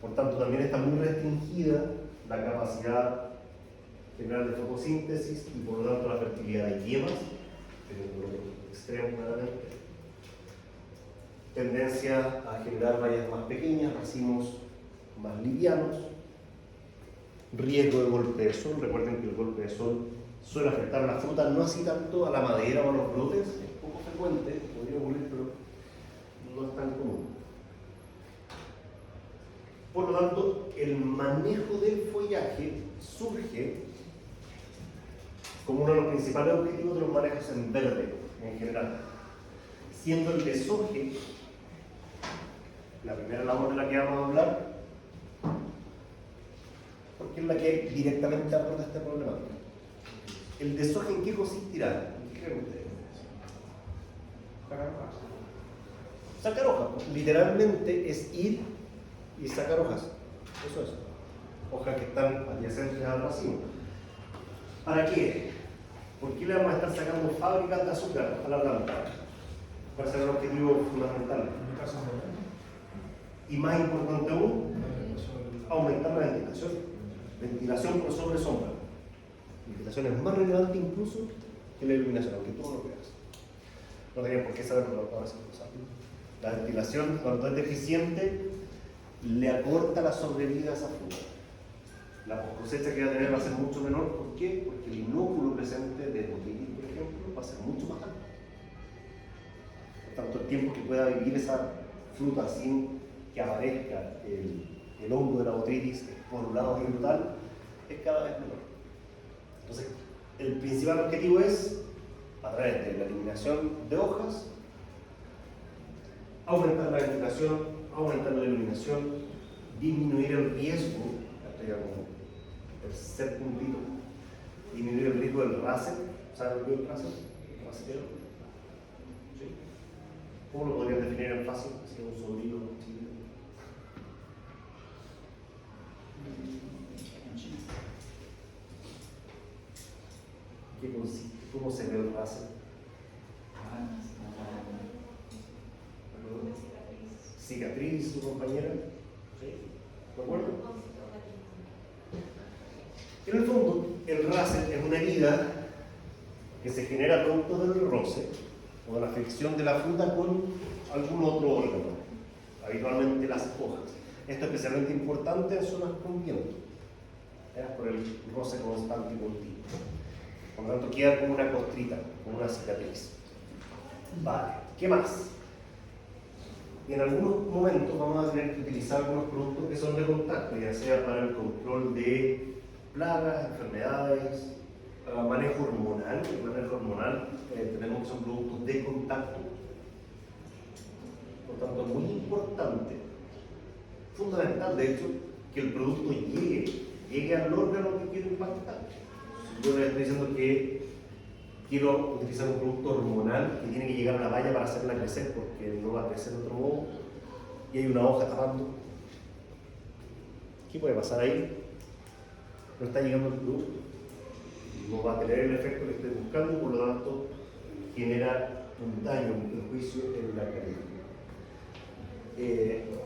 Por tanto, también está muy restringida la capacidad general de fotosíntesis y por lo tanto la fertilidad de yemas, teniendo extremo claramente. Tendencia a generar bayas más pequeñas, racimos más livianos. Riesgo de golpe de sol, recuerden que el golpe de sol suele afectar a la fruta, no así tanto a la madera o a los brotes, es poco frecuente, podría ocurrir, pero no es tan común. Por lo tanto, el manejo del follaje surge como uno de los principales objetivos de los manejos en verde en general, siendo el deshoje la primera labor de la que vamos a hablar, porque es la que directamente aborda este problema. ¿El deshoje en qué consistirá? ¿Qué creen ustedes? Sacar hojas. Literalmente es ir y sacar hojas. Eso es. Hojas que están adyacentes al racimo. ¿Para qué? ¿Por qué le vamos a estar sacando fábricas de azúcar a la planta? ¿Cuál será el objetivo fundamental? Y más importante aún, aumentar la ventilación. Ventilación por sobre sombra. La ventilación es más relevante incluso que la iluminación, aunque todo lo veas. No tenía por qué saberlo ahora sí lo saben. La ventilación, cuando es deficiente, le acorta la sobrevida a esa fruta. La cosecha que va a tener va a ser mucho menor. ¿Por qué? Porque el inóculo presente de botulismo, por ejemplo, va a ser mucho más alto. Por tanto, el tiempo que pueda vivir esa fruta sin que aparezca el hongo de la botrytis esporulado y brutal es cada vez menor. Entonces, el principal objetivo es, a través de la eliminación de hojas, aumentar la ventilación, aumentar la iluminación, disminuir el riesgo, esto ya como tercer puntito, disminuir el riesgo del racer. ¿Saben lo que es el racer? ¿El racetero? ¿Sí? ¿Cómo lo podrían definir en fácil? Si es un sobrino chiquito. ¿Qué consiste? ¿Cómo se ve el racer? Cicatriz, su compañera. ¿Sí? ¿De acuerdo? En el fondo, el racer es una herida que se genera producto del roce o de la fricción de la fruta con algún otro órgano, habitualmente las hojas. Esto es especialmente importante en zonas con viento, por el roce constante y continuo. Por lo tanto, queda como una costrita, como una cicatriz. Vale, ¿qué más? Y en algunos momentos vamos a tener que utilizar algunos productos que son de contacto, ya sea para el control de plagas, enfermedades, manejo hormonal. El manejo hormonal tenemos que son productos de contacto. Por tanto, es muy importante, fundamental de hecho, que el producto llegue al órgano que quiero impactar. Si yo le estoy diciendo que quiero utilizar un producto hormonal que tiene que llegar a la valla para hacerla crecer porque no va a crecer de otro modo y hay una hoja tapando, ¿qué puede pasar ahí? No está llegando el producto, no va a tener el efecto que estoy buscando y por lo tanto genera un daño, un perjuicio en la calidad.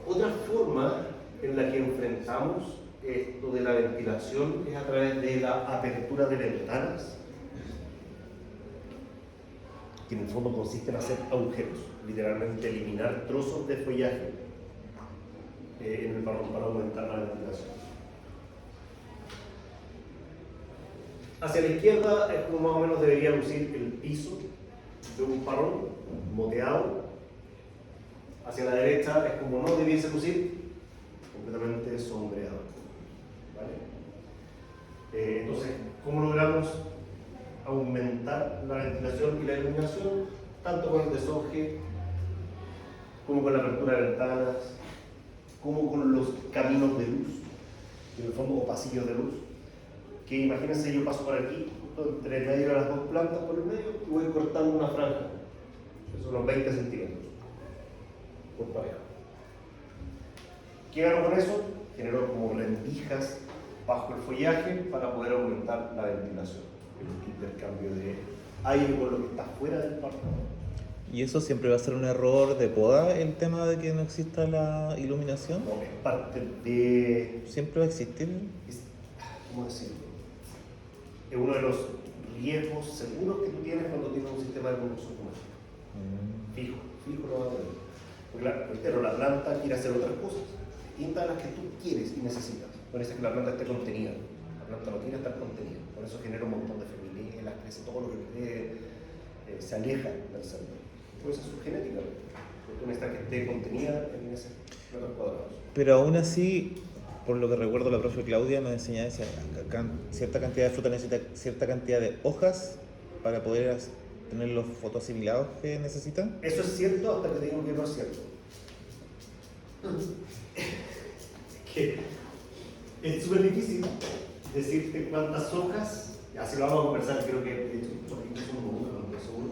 Otra forma en la que enfrentamos esto de la ventilación es a través de la apertura de ventanas, que en el fondo consiste en hacer agujeros, literalmente eliminar trozos de follaje en el parrón para aumentar la ventilación. Hacia la izquierda es como más o menos debería lucir el piso de un parrón moteado. Hacia la derecha es como no debiese lucir, completamente sombreado. ¿Vale? Entonces, ¿cómo logramos aumentar la ventilación y la iluminación? Tanto con el deshoje, como con la apertura de ventanas, como con los caminos de luz, en el fondo, o pasillos de luz. Que imagínense, yo paso por aquí, justo entre el medio de las dos plantas por el medio, y voy cortando una franja. Eso son unos 20 centímetros por pareja. ¿Qué gano con eso? Genero como rendijas bajo el follaje para poder aumentar la ventilación, el intercambio de aire con lo que está fuera del parrón. ¿Y eso siempre va a ser un error de poda, el tema de que no exista la iluminación? No, es parte de... ¿Siempre va a existir? ¿Cómo decirlo? Es uno de los riesgos seguros que tú tienes cuando tienes un sistema de conducción como este. Fijo lo va a tener. Porque reitero, la planta quiere hacer otras cosas, distintas a las que tú quieres y necesitas. Parece que la planta esté contenida. La planta no quiere estar contenida. Por eso genera un montón de feminilas, crece todo lo que se aleja del centro. Por eso es su genética. Porque tú necesitas que esté contenida en esos metros cuadrados. Pero aún así, por lo que recuerdo, la profe Claudia nos enseñaba que cierta cantidad de fruta necesita cierta cantidad de hojas para poder tener los fotoasimilados que necesita. Eso es cierto hasta que te digo que no es cierto. Que es súper difícil decirte cuántas hojas, así lo vamos a conversar, creo que de hecho por aquí son uno, no estoy seguro.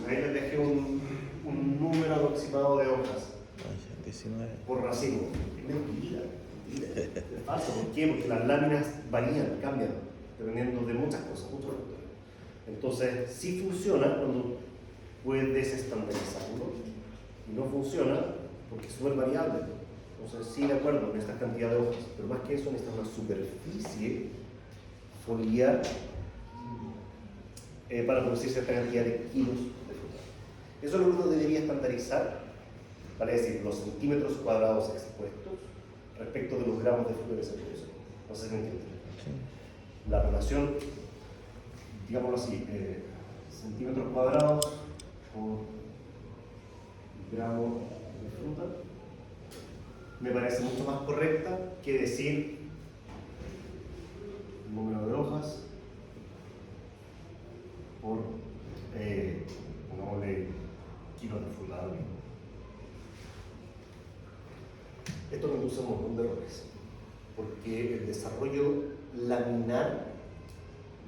Ahí les dejé un número aproximado de hojas Ay, 19. por racimo. Es mentira. Es falso. ¿Por qué? Porque las láminas varían, cambian, dependiendo de muchas cosas, muchos factores. Entonces, sí funciona cuando puedes estandarizarlo y no funciona porque es súper variable. Entonces, sí, de acuerdo con esta cantidad de hojas, pero más que eso necesitas una superficie foliar para producir cierta cantidad de kilos de fruta. Eso es lo que uno debería estandarizar, vale decir, los centímetros cuadrados expuestos respecto de los gramos de fruta que se producen. No sé si me entienden. Sí. La relación, digámoslo así, centímetros cuadrados por gramo de fruta, me parece mucho más correcta que decir el número de hojas por, pongámosle, kilos de fruta. Esto me induce un montón de errores, porque el desarrollo laminar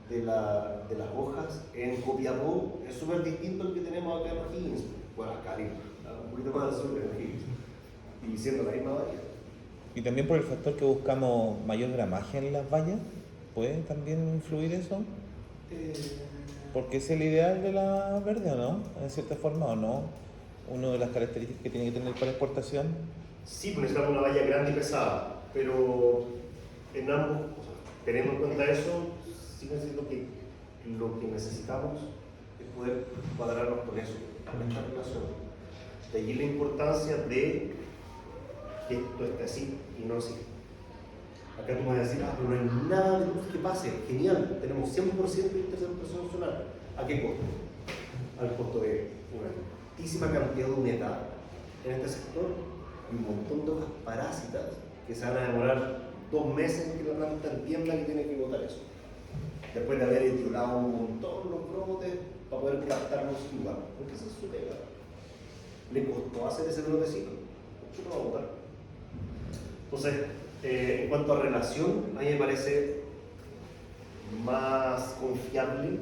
de las hojas en Copiapó es súper distinto al que tenemos acá en O'Higgins. Bueno, acá un poquito más al sur de O'Higgins, y siendo la misma variedad. Y también por el factor que buscamos mayor gramaje en las vallas, ¿puede también influir eso? Porque es el ideal de la verde, ¿o no? En cierta forma, ¿o no? Una de las características que tiene que tener para exportación. Sí, pues necesitamos una valla grande y pesada, pero en ambos, teniendo en cuenta eso, sí necesito que lo que necesitamos es poder cuadrarnos con eso, con esta relación. De allí la importancia de que esto esté así y no así. Acá tú me vas a decir, pero no hay nada de luz que pase, genial, tenemos 100% de interceptación solar. ¿A qué costo? Al costo de una altísima cantidad de humedad en este sector y un montón de hojas parásitas que se van a demorar 2 meses en que la planta entienda que tiene que botar eso. Después de haber etiolado un montón los brotes para poder plantarlos igual, porque esa es su pega. Le costó hacer ese brotecito, ¿por qué lo va a botar? Entonces, en cuanto a relación, a mí me parece más confiable,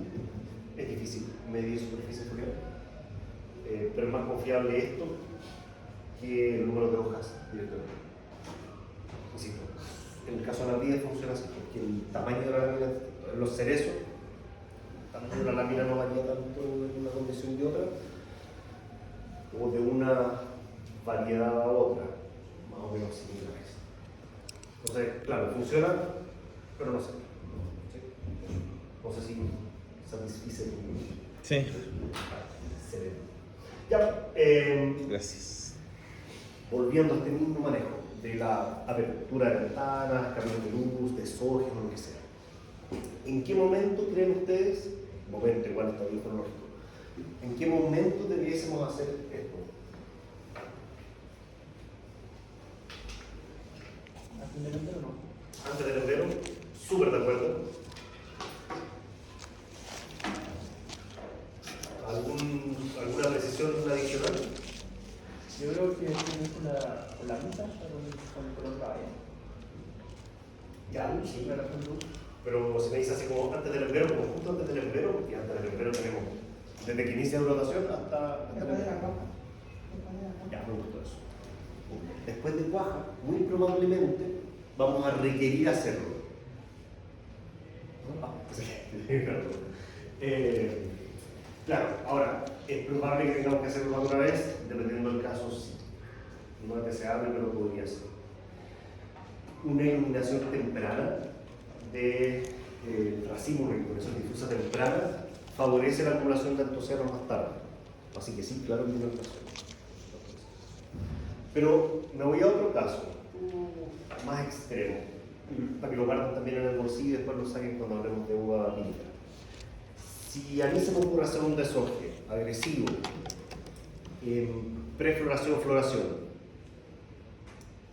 es difícil medir superficie foliar, pero es más confiable esto que el número de hojas directamente. Insisto, en el caso de la vida funciona así, porque el tamaño de la lámina, los cerezos, el tamaño de la lámina no varía tanto de una condición y de otra, o de una variedad a otra, más o menos similares. Entonces, claro, funciona, pero no sé. ¿Sí? No sé si satisfice tu... Sí. Excelente. Ya, Gracias. volviendo a este mismo manejo de la apertura de ventanas, caminos de luz, de sojes o lo que sea. ¿En qué momento creen ustedes, momento igual está bien cronológico, en qué momento debiésemos hacer esto? Antes del enero, súper de acuerdo. ¿Alguna precisión adicional? Yo creo que tiene con la ruta, con el color caballo. Ya, sí, pero se me dice así como antes del enero, como justo antes del enero, porque antes del enero tenemos desde que inicia la rotación hasta el enero. Ya, me gustó eso. Después de cuaja, muy probablemente vamos a requerir hacerlo. Claro, ahora, es probable que tengamos que hacerlo más de una vez, dependiendo del caso, sí. No es deseable, pero podría ser. Una iluminación temprana de racimos y por eso difusa temprana favorece la acumulación de antocianos más tarde. Así que sí, claro, tiene razón. Pero me voy a otro caso, más extremo, para que lo guarden también en el bolsillo y después lo saquen cuando hablemos de uva vinícola. Si a mí se me ocurre hacer un desorde agresivo en prefloración, floración,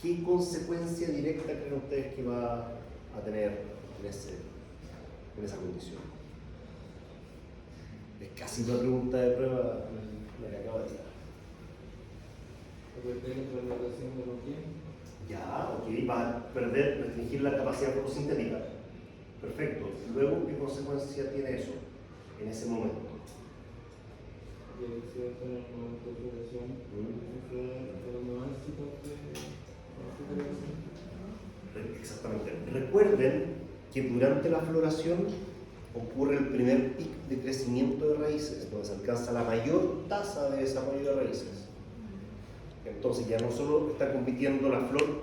¿qué consecuencia directa creen ustedes que va a tener en esa condición? Es casi una pregunta de prueba la que acabo de tirar. Perder la translocación de los genes. Ya, ok, va a perder, restringir la capacidad fotosintética. Perfecto. Luego, ¿qué consecuencia tiene eso en ese momento? Y el cierto en el momento de floración, los no éxitos de Exactamente. Recuerden que durante la floración ocurre el primer pic de crecimiento de raíces, donde se alcanza la mayor tasa de desarrollo de raíces. Entonces ya no solo está compitiendo la flor,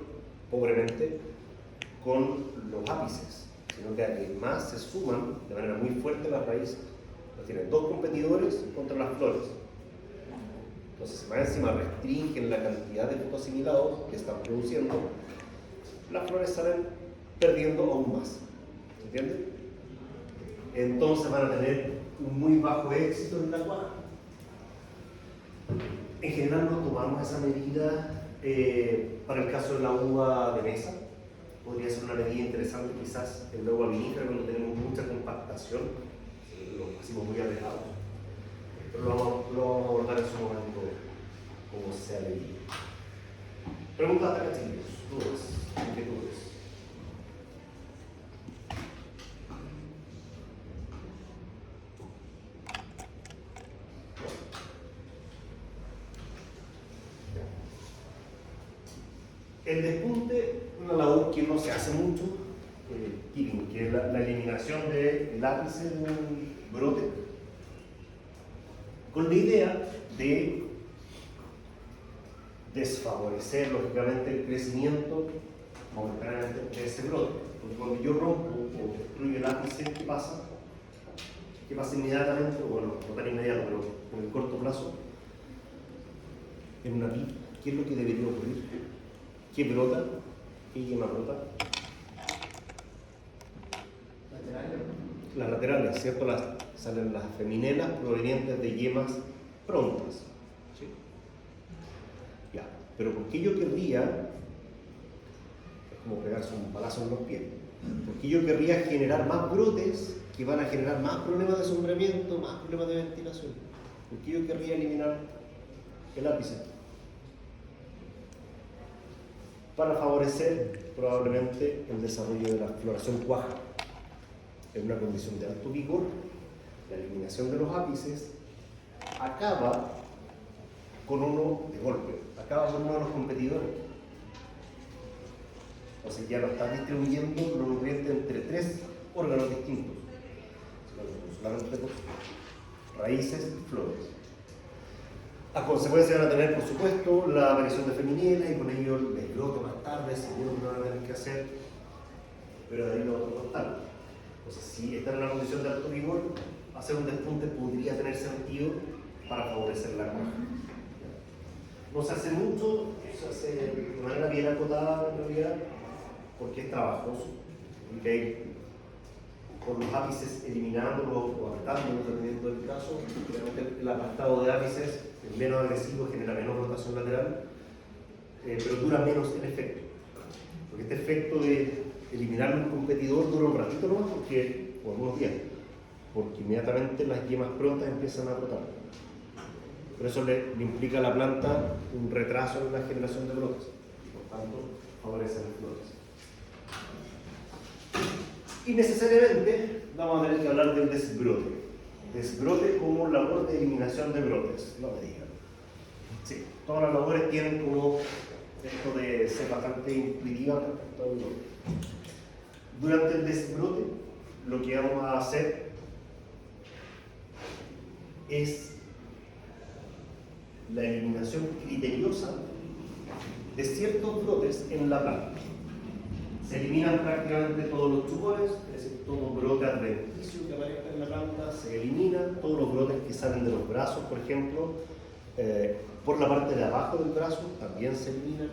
pobremente, con los ápices, sino que además se suman de manera muy fuerte las raíces. Entonces tienen dos competidores contra las flores. Entonces más encima restringen la cantidad de fotosimilados que están produciendo, las flores salen perdiendo aún más. ¿Entienden? Entonces van a tener un muy bajo éxito en la cuaja. En general no tomamos esa medida para el caso de la uva de mesa. Podría ser una medida interesante quizás en la uva vinícola cuando tenemos mucha compactación, los hacemos muy alejados. Pero lo vamos a abordar en su momento como sea leído. Preguntas hasta acá, chicos. Dudas, inquietudes. El despunte, una labor que no se hace mucho, que es la eliminación del ápice de un brote, con la idea de desfavorecer, lógicamente, el crecimiento momentáneamente de ese brote. Porque cuando yo rompo o destruyo el ápice, ¿qué pasa? ¿Qué pasa inmediatamente? Bueno, no tan inmediato, pero en el corto plazo, en una vid, ¿qué es lo que debería ocurrir? ¿Qué brota? ¿Qué yema brota? Laterales. Las laterales, ¿cierto? Salen las feminelas provenientes de yemas prontas. ¿Sí? Ya, pero ¿por qué yo querría, es como pegarse un balazo en los pies, por qué yo querría generar más brotes que van a generar más problemas de sombreamiento, más problemas de ventilación? ¿Por qué yo querría eliminar el ápice? Para favorecer probablemente el desarrollo de la floración cuaja. En una condición de alto vigor, la eliminación de los ápices acaba con uno de golpe, acaba con uno de los competidores. Entonces ya lo está distribuyendo los nutrientes entre tres órganos distintos, solamente dos, raíces y flores. A consecuencia van a tener, por supuesto, la aparición de feminelas y con ello el brote más tarde, seguro que lo van a tener que hacer, pero de ahí lo otro cortarlo. Entonces, si están en una condición de alto vigor, hacer un despunte podría tener sentido para favorecer la cuaja. No se hace mucho, se hace de manera bien acotada en realidad, porque es trabajoso, porque hay por los ápices eliminándolos o apartándolos dependiendo del caso. Realmente el apartado de ápices es menos agresivo, genera menos rotación lateral, pero dura menos el efecto. Porque este efecto de eliminar un competidor dura un ratito nomás, o algunos días, porque inmediatamente las yemas prontas empiezan a brotar. Por eso le implica a la planta un retraso en la generación de brotes, y por tanto favorece las flores. Y necesariamente vamos a tener que hablar del desbrote. Desbrote como labor de eliminación de brotes, no me digan. Sí, todas las labores tienen como esto de ser bastante intuitiva respecto al brote. Durante el desbrote, lo que vamos a hacer es la eliminación criteriosa de ciertos brotes en la planta. Se eliminan prácticamente todos los tumores, es decir, todo brote adventicio que aparezca en la planta se elimina, todos los brotes que salen de los brazos, por ejemplo, por la parte de abajo del brazo también se eliminan.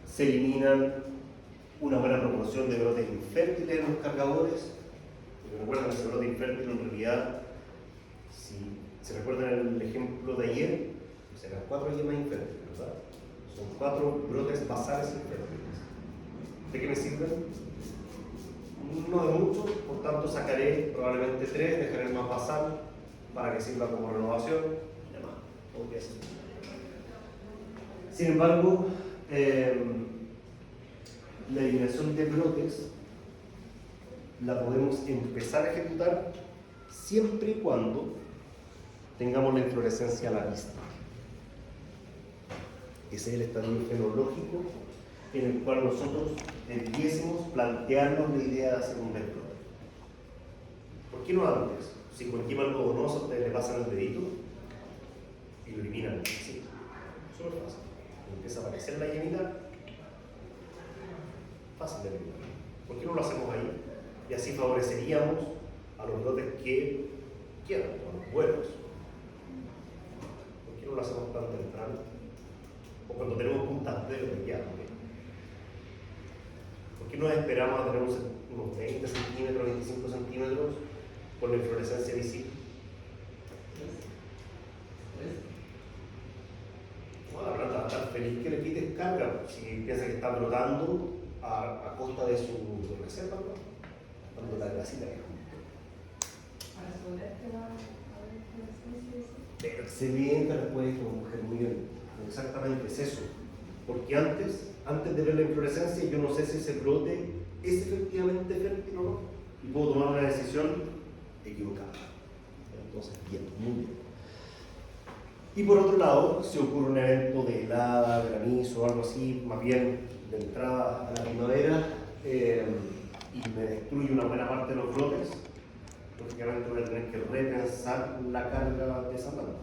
Se eliminan una buena proporción de brotes infértiles en los cargadores. Porque recuerdan ese brote infértil en realidad, si se recuerdan el ejemplo de ayer, serán 4 yemas infértiles, ¿verdad? Son 4 brotes basales infértiles. ¿De qué me sirven? No de mucho, por tanto sacaré probablemente 3, dejaré el más basal para que sirva como renovación y demás. Podría ser. Sin embargo, la eliminación de brotes la podemos empezar a ejecutar siempre y cuando tengamos la inflorescencia a la vista. Ese es el estadio fenológico en el cual nosotros debiésemos plantearnos la idea de hacer un desbrote. ¿Por qué no antes? Si con quema algodonosa ustedes le pasan el dedito y lo eliminan así. Súper fácil. Empieza a aparecer la llenita, fácil de eliminar. ¿Por qué no lo hacemos ahí? Y así favoreceríamos a los brotes que quieran, a los buenos. ¿Por qué no lo hacemos tan temprano? O cuando tenemos puntas verdes ya. ¿Por qué no esperamos a tener unos 20 centímetros, 25 centímetros con la inflorescencia visible? Bueno, la planta va a estar feliz que le quites carga si piensa que está brotando a costa de su reserva, ¿no? Cuando la grasita que pero excelente respuesta, mujer, muy bien. Exactamente es eso. Porque antes de ver la inflorescencia, yo no sé si ese brote es efectivamente fértil o no. Y puedo tomar una decisión equivocada. Entonces, bien, muy bien. Y por otro lado, si ocurre un evento de helada, granizo o algo así, más bien de entrada a la primavera, y me destruye una buena parte de los brotes, lógicamente voy a tener que repensar la carga de esa planta.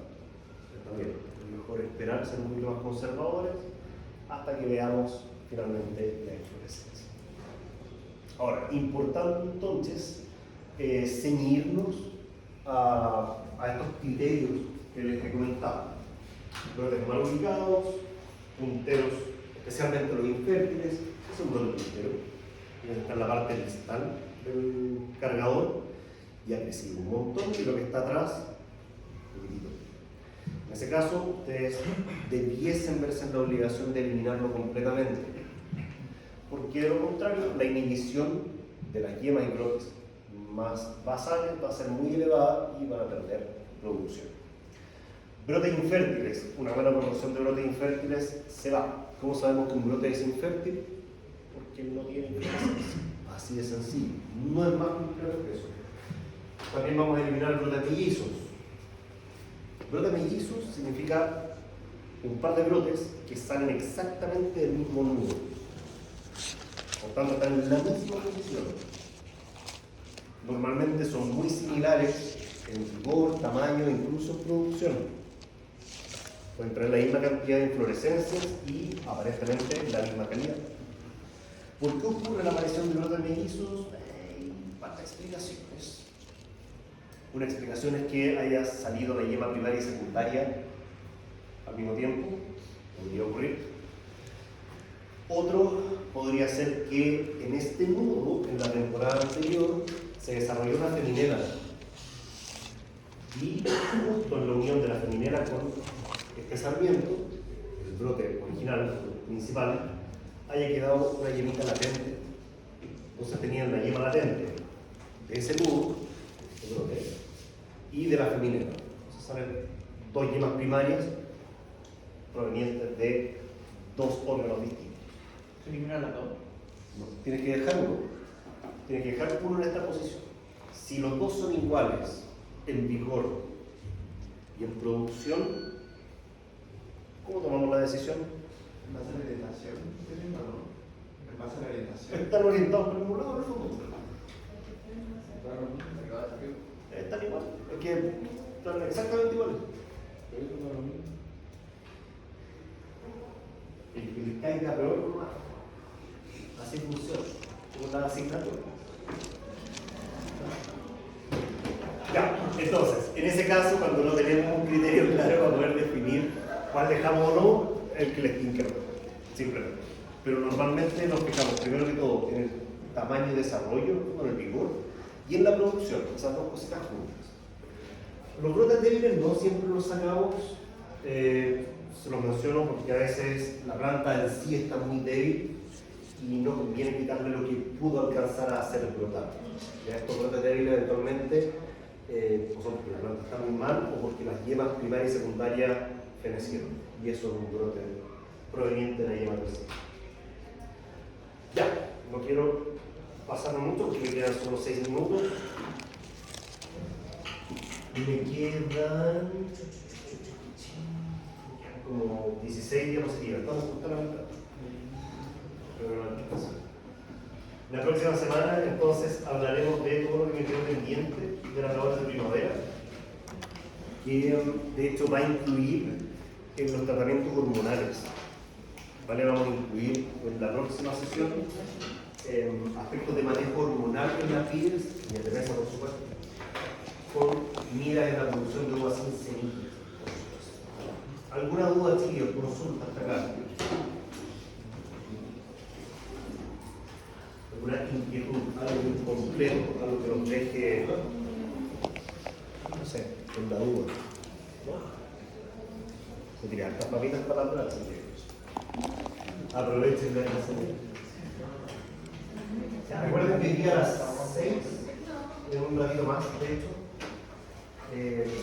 También es mejor esperar, ser un poquito más conservadores, hasta que veamos finalmente la inflorescencia. Ahora, importante entonces ceñirnos a estos criterios que les he comentado. Brotes mal ubicados, punteros, especialmente los infértiles, es un brote puntero, tiene que estar en la parte distal del cargador y agresivo un montón, y lo que está atrás, un poquitito. En ese caso, ustedes debiesen verse en la obligación de eliminarlo completamente, porque de lo contrario, la inhibición de las yemas y brotes más basales va a ser muy elevada y van a perder producción. Brotes infértiles, una buena proporción de brotes infértiles se va. ¿Cómo sabemos que un brote es infértil? Porque no tiene inflorescencia. Así de sencillo. No es más complejo que eso. También vamos a eliminar brotes mellizos. Brotes mellizos significa un par de brotes que salen exactamente del mismo nudo. Por tanto, están en la misma posición. Normalmente son muy similares en vigor, tamaño e incluso producción. Pueden tener la misma cantidad de inflorescencias y aparentemente la misma calidad. ¿Por qué ocurre la aparición de brotes mellizos? Hay varias explicaciones. Una explicación es que haya salido la yema primaria y secundaria al mismo tiempo, podría ocurrir. Otro podría ser que en este nudo, en la temporada anterior, se desarrolló una feminela. Y justo en la unión de la feminela con este sarmiento, el brote original, el brote principal, haya quedado una yemita latente. Entonces tenían la yema latente de ese nudo, este brote, y de la feminela. Entonces salen 2 yemas primarias provenientes de 2 órganos distintos. ¿Se eliminan las dos? No, tienes que dejar uno. Tienes que dejar uno en esta posición. Si los dos son iguales en vigor y en producción, ¿cómo tomamos la decisión? ¿En base a la orientación? ¿En base a la orientación? Están orientados por ningún lado, en el fondo. Porque son exactamente iguales. Pero eso no es lo mismo. El que le caiga peor nomás. Así funciona. Como la asignatura. Ya, entonces, en ese caso, cuando no tenemos un criterio claro para poder definir cuál dejamos o no, el que les tinque, simplemente. Pero normalmente nos fijamos primero que todo en el tamaño y desarrollo, con el vigor, y en la producción, esas dos cositas juntas. Los brotes débiles no siempre los sacamos, se los menciono porque a veces la planta en sí está muy débil y no conviene quitarle lo que pudo alcanzar a hacer brotar. Ya estos brotes débiles eventualmente o son porque la planta está muy mal o porque las yemas primaria y secundaria fenecieron. Y eso es un brote proveniente de la yema tercera. Ya, no quiero pasarme mucho porque me quedan solo 6 minutos. Y me quedan como 16 diapositivas. Estamos justo a la mitad. Pero no alcanza. La próxima semana entonces hablaremos de todo lo que me quedó pendiente de las labores de primavera, que de hecho va a incluir en los tratamientos hormonales. ¿Vale? Vamos a incluir en la próxima sesión aspectos de manejo hormonal en las vides y en defensa, por supuesto, con miras en la producción de uvas sin semillas. ¿Alguna duda, chicos? Consulta hasta acá. ¿Alguna inquietud, algo incompleto, algo que nos deje, no sé, con la duda? Se tiran estas papitas para atrás, aprovechen de la semana. Recuerden que hoy día a las 6, en un ratito más, de hecho,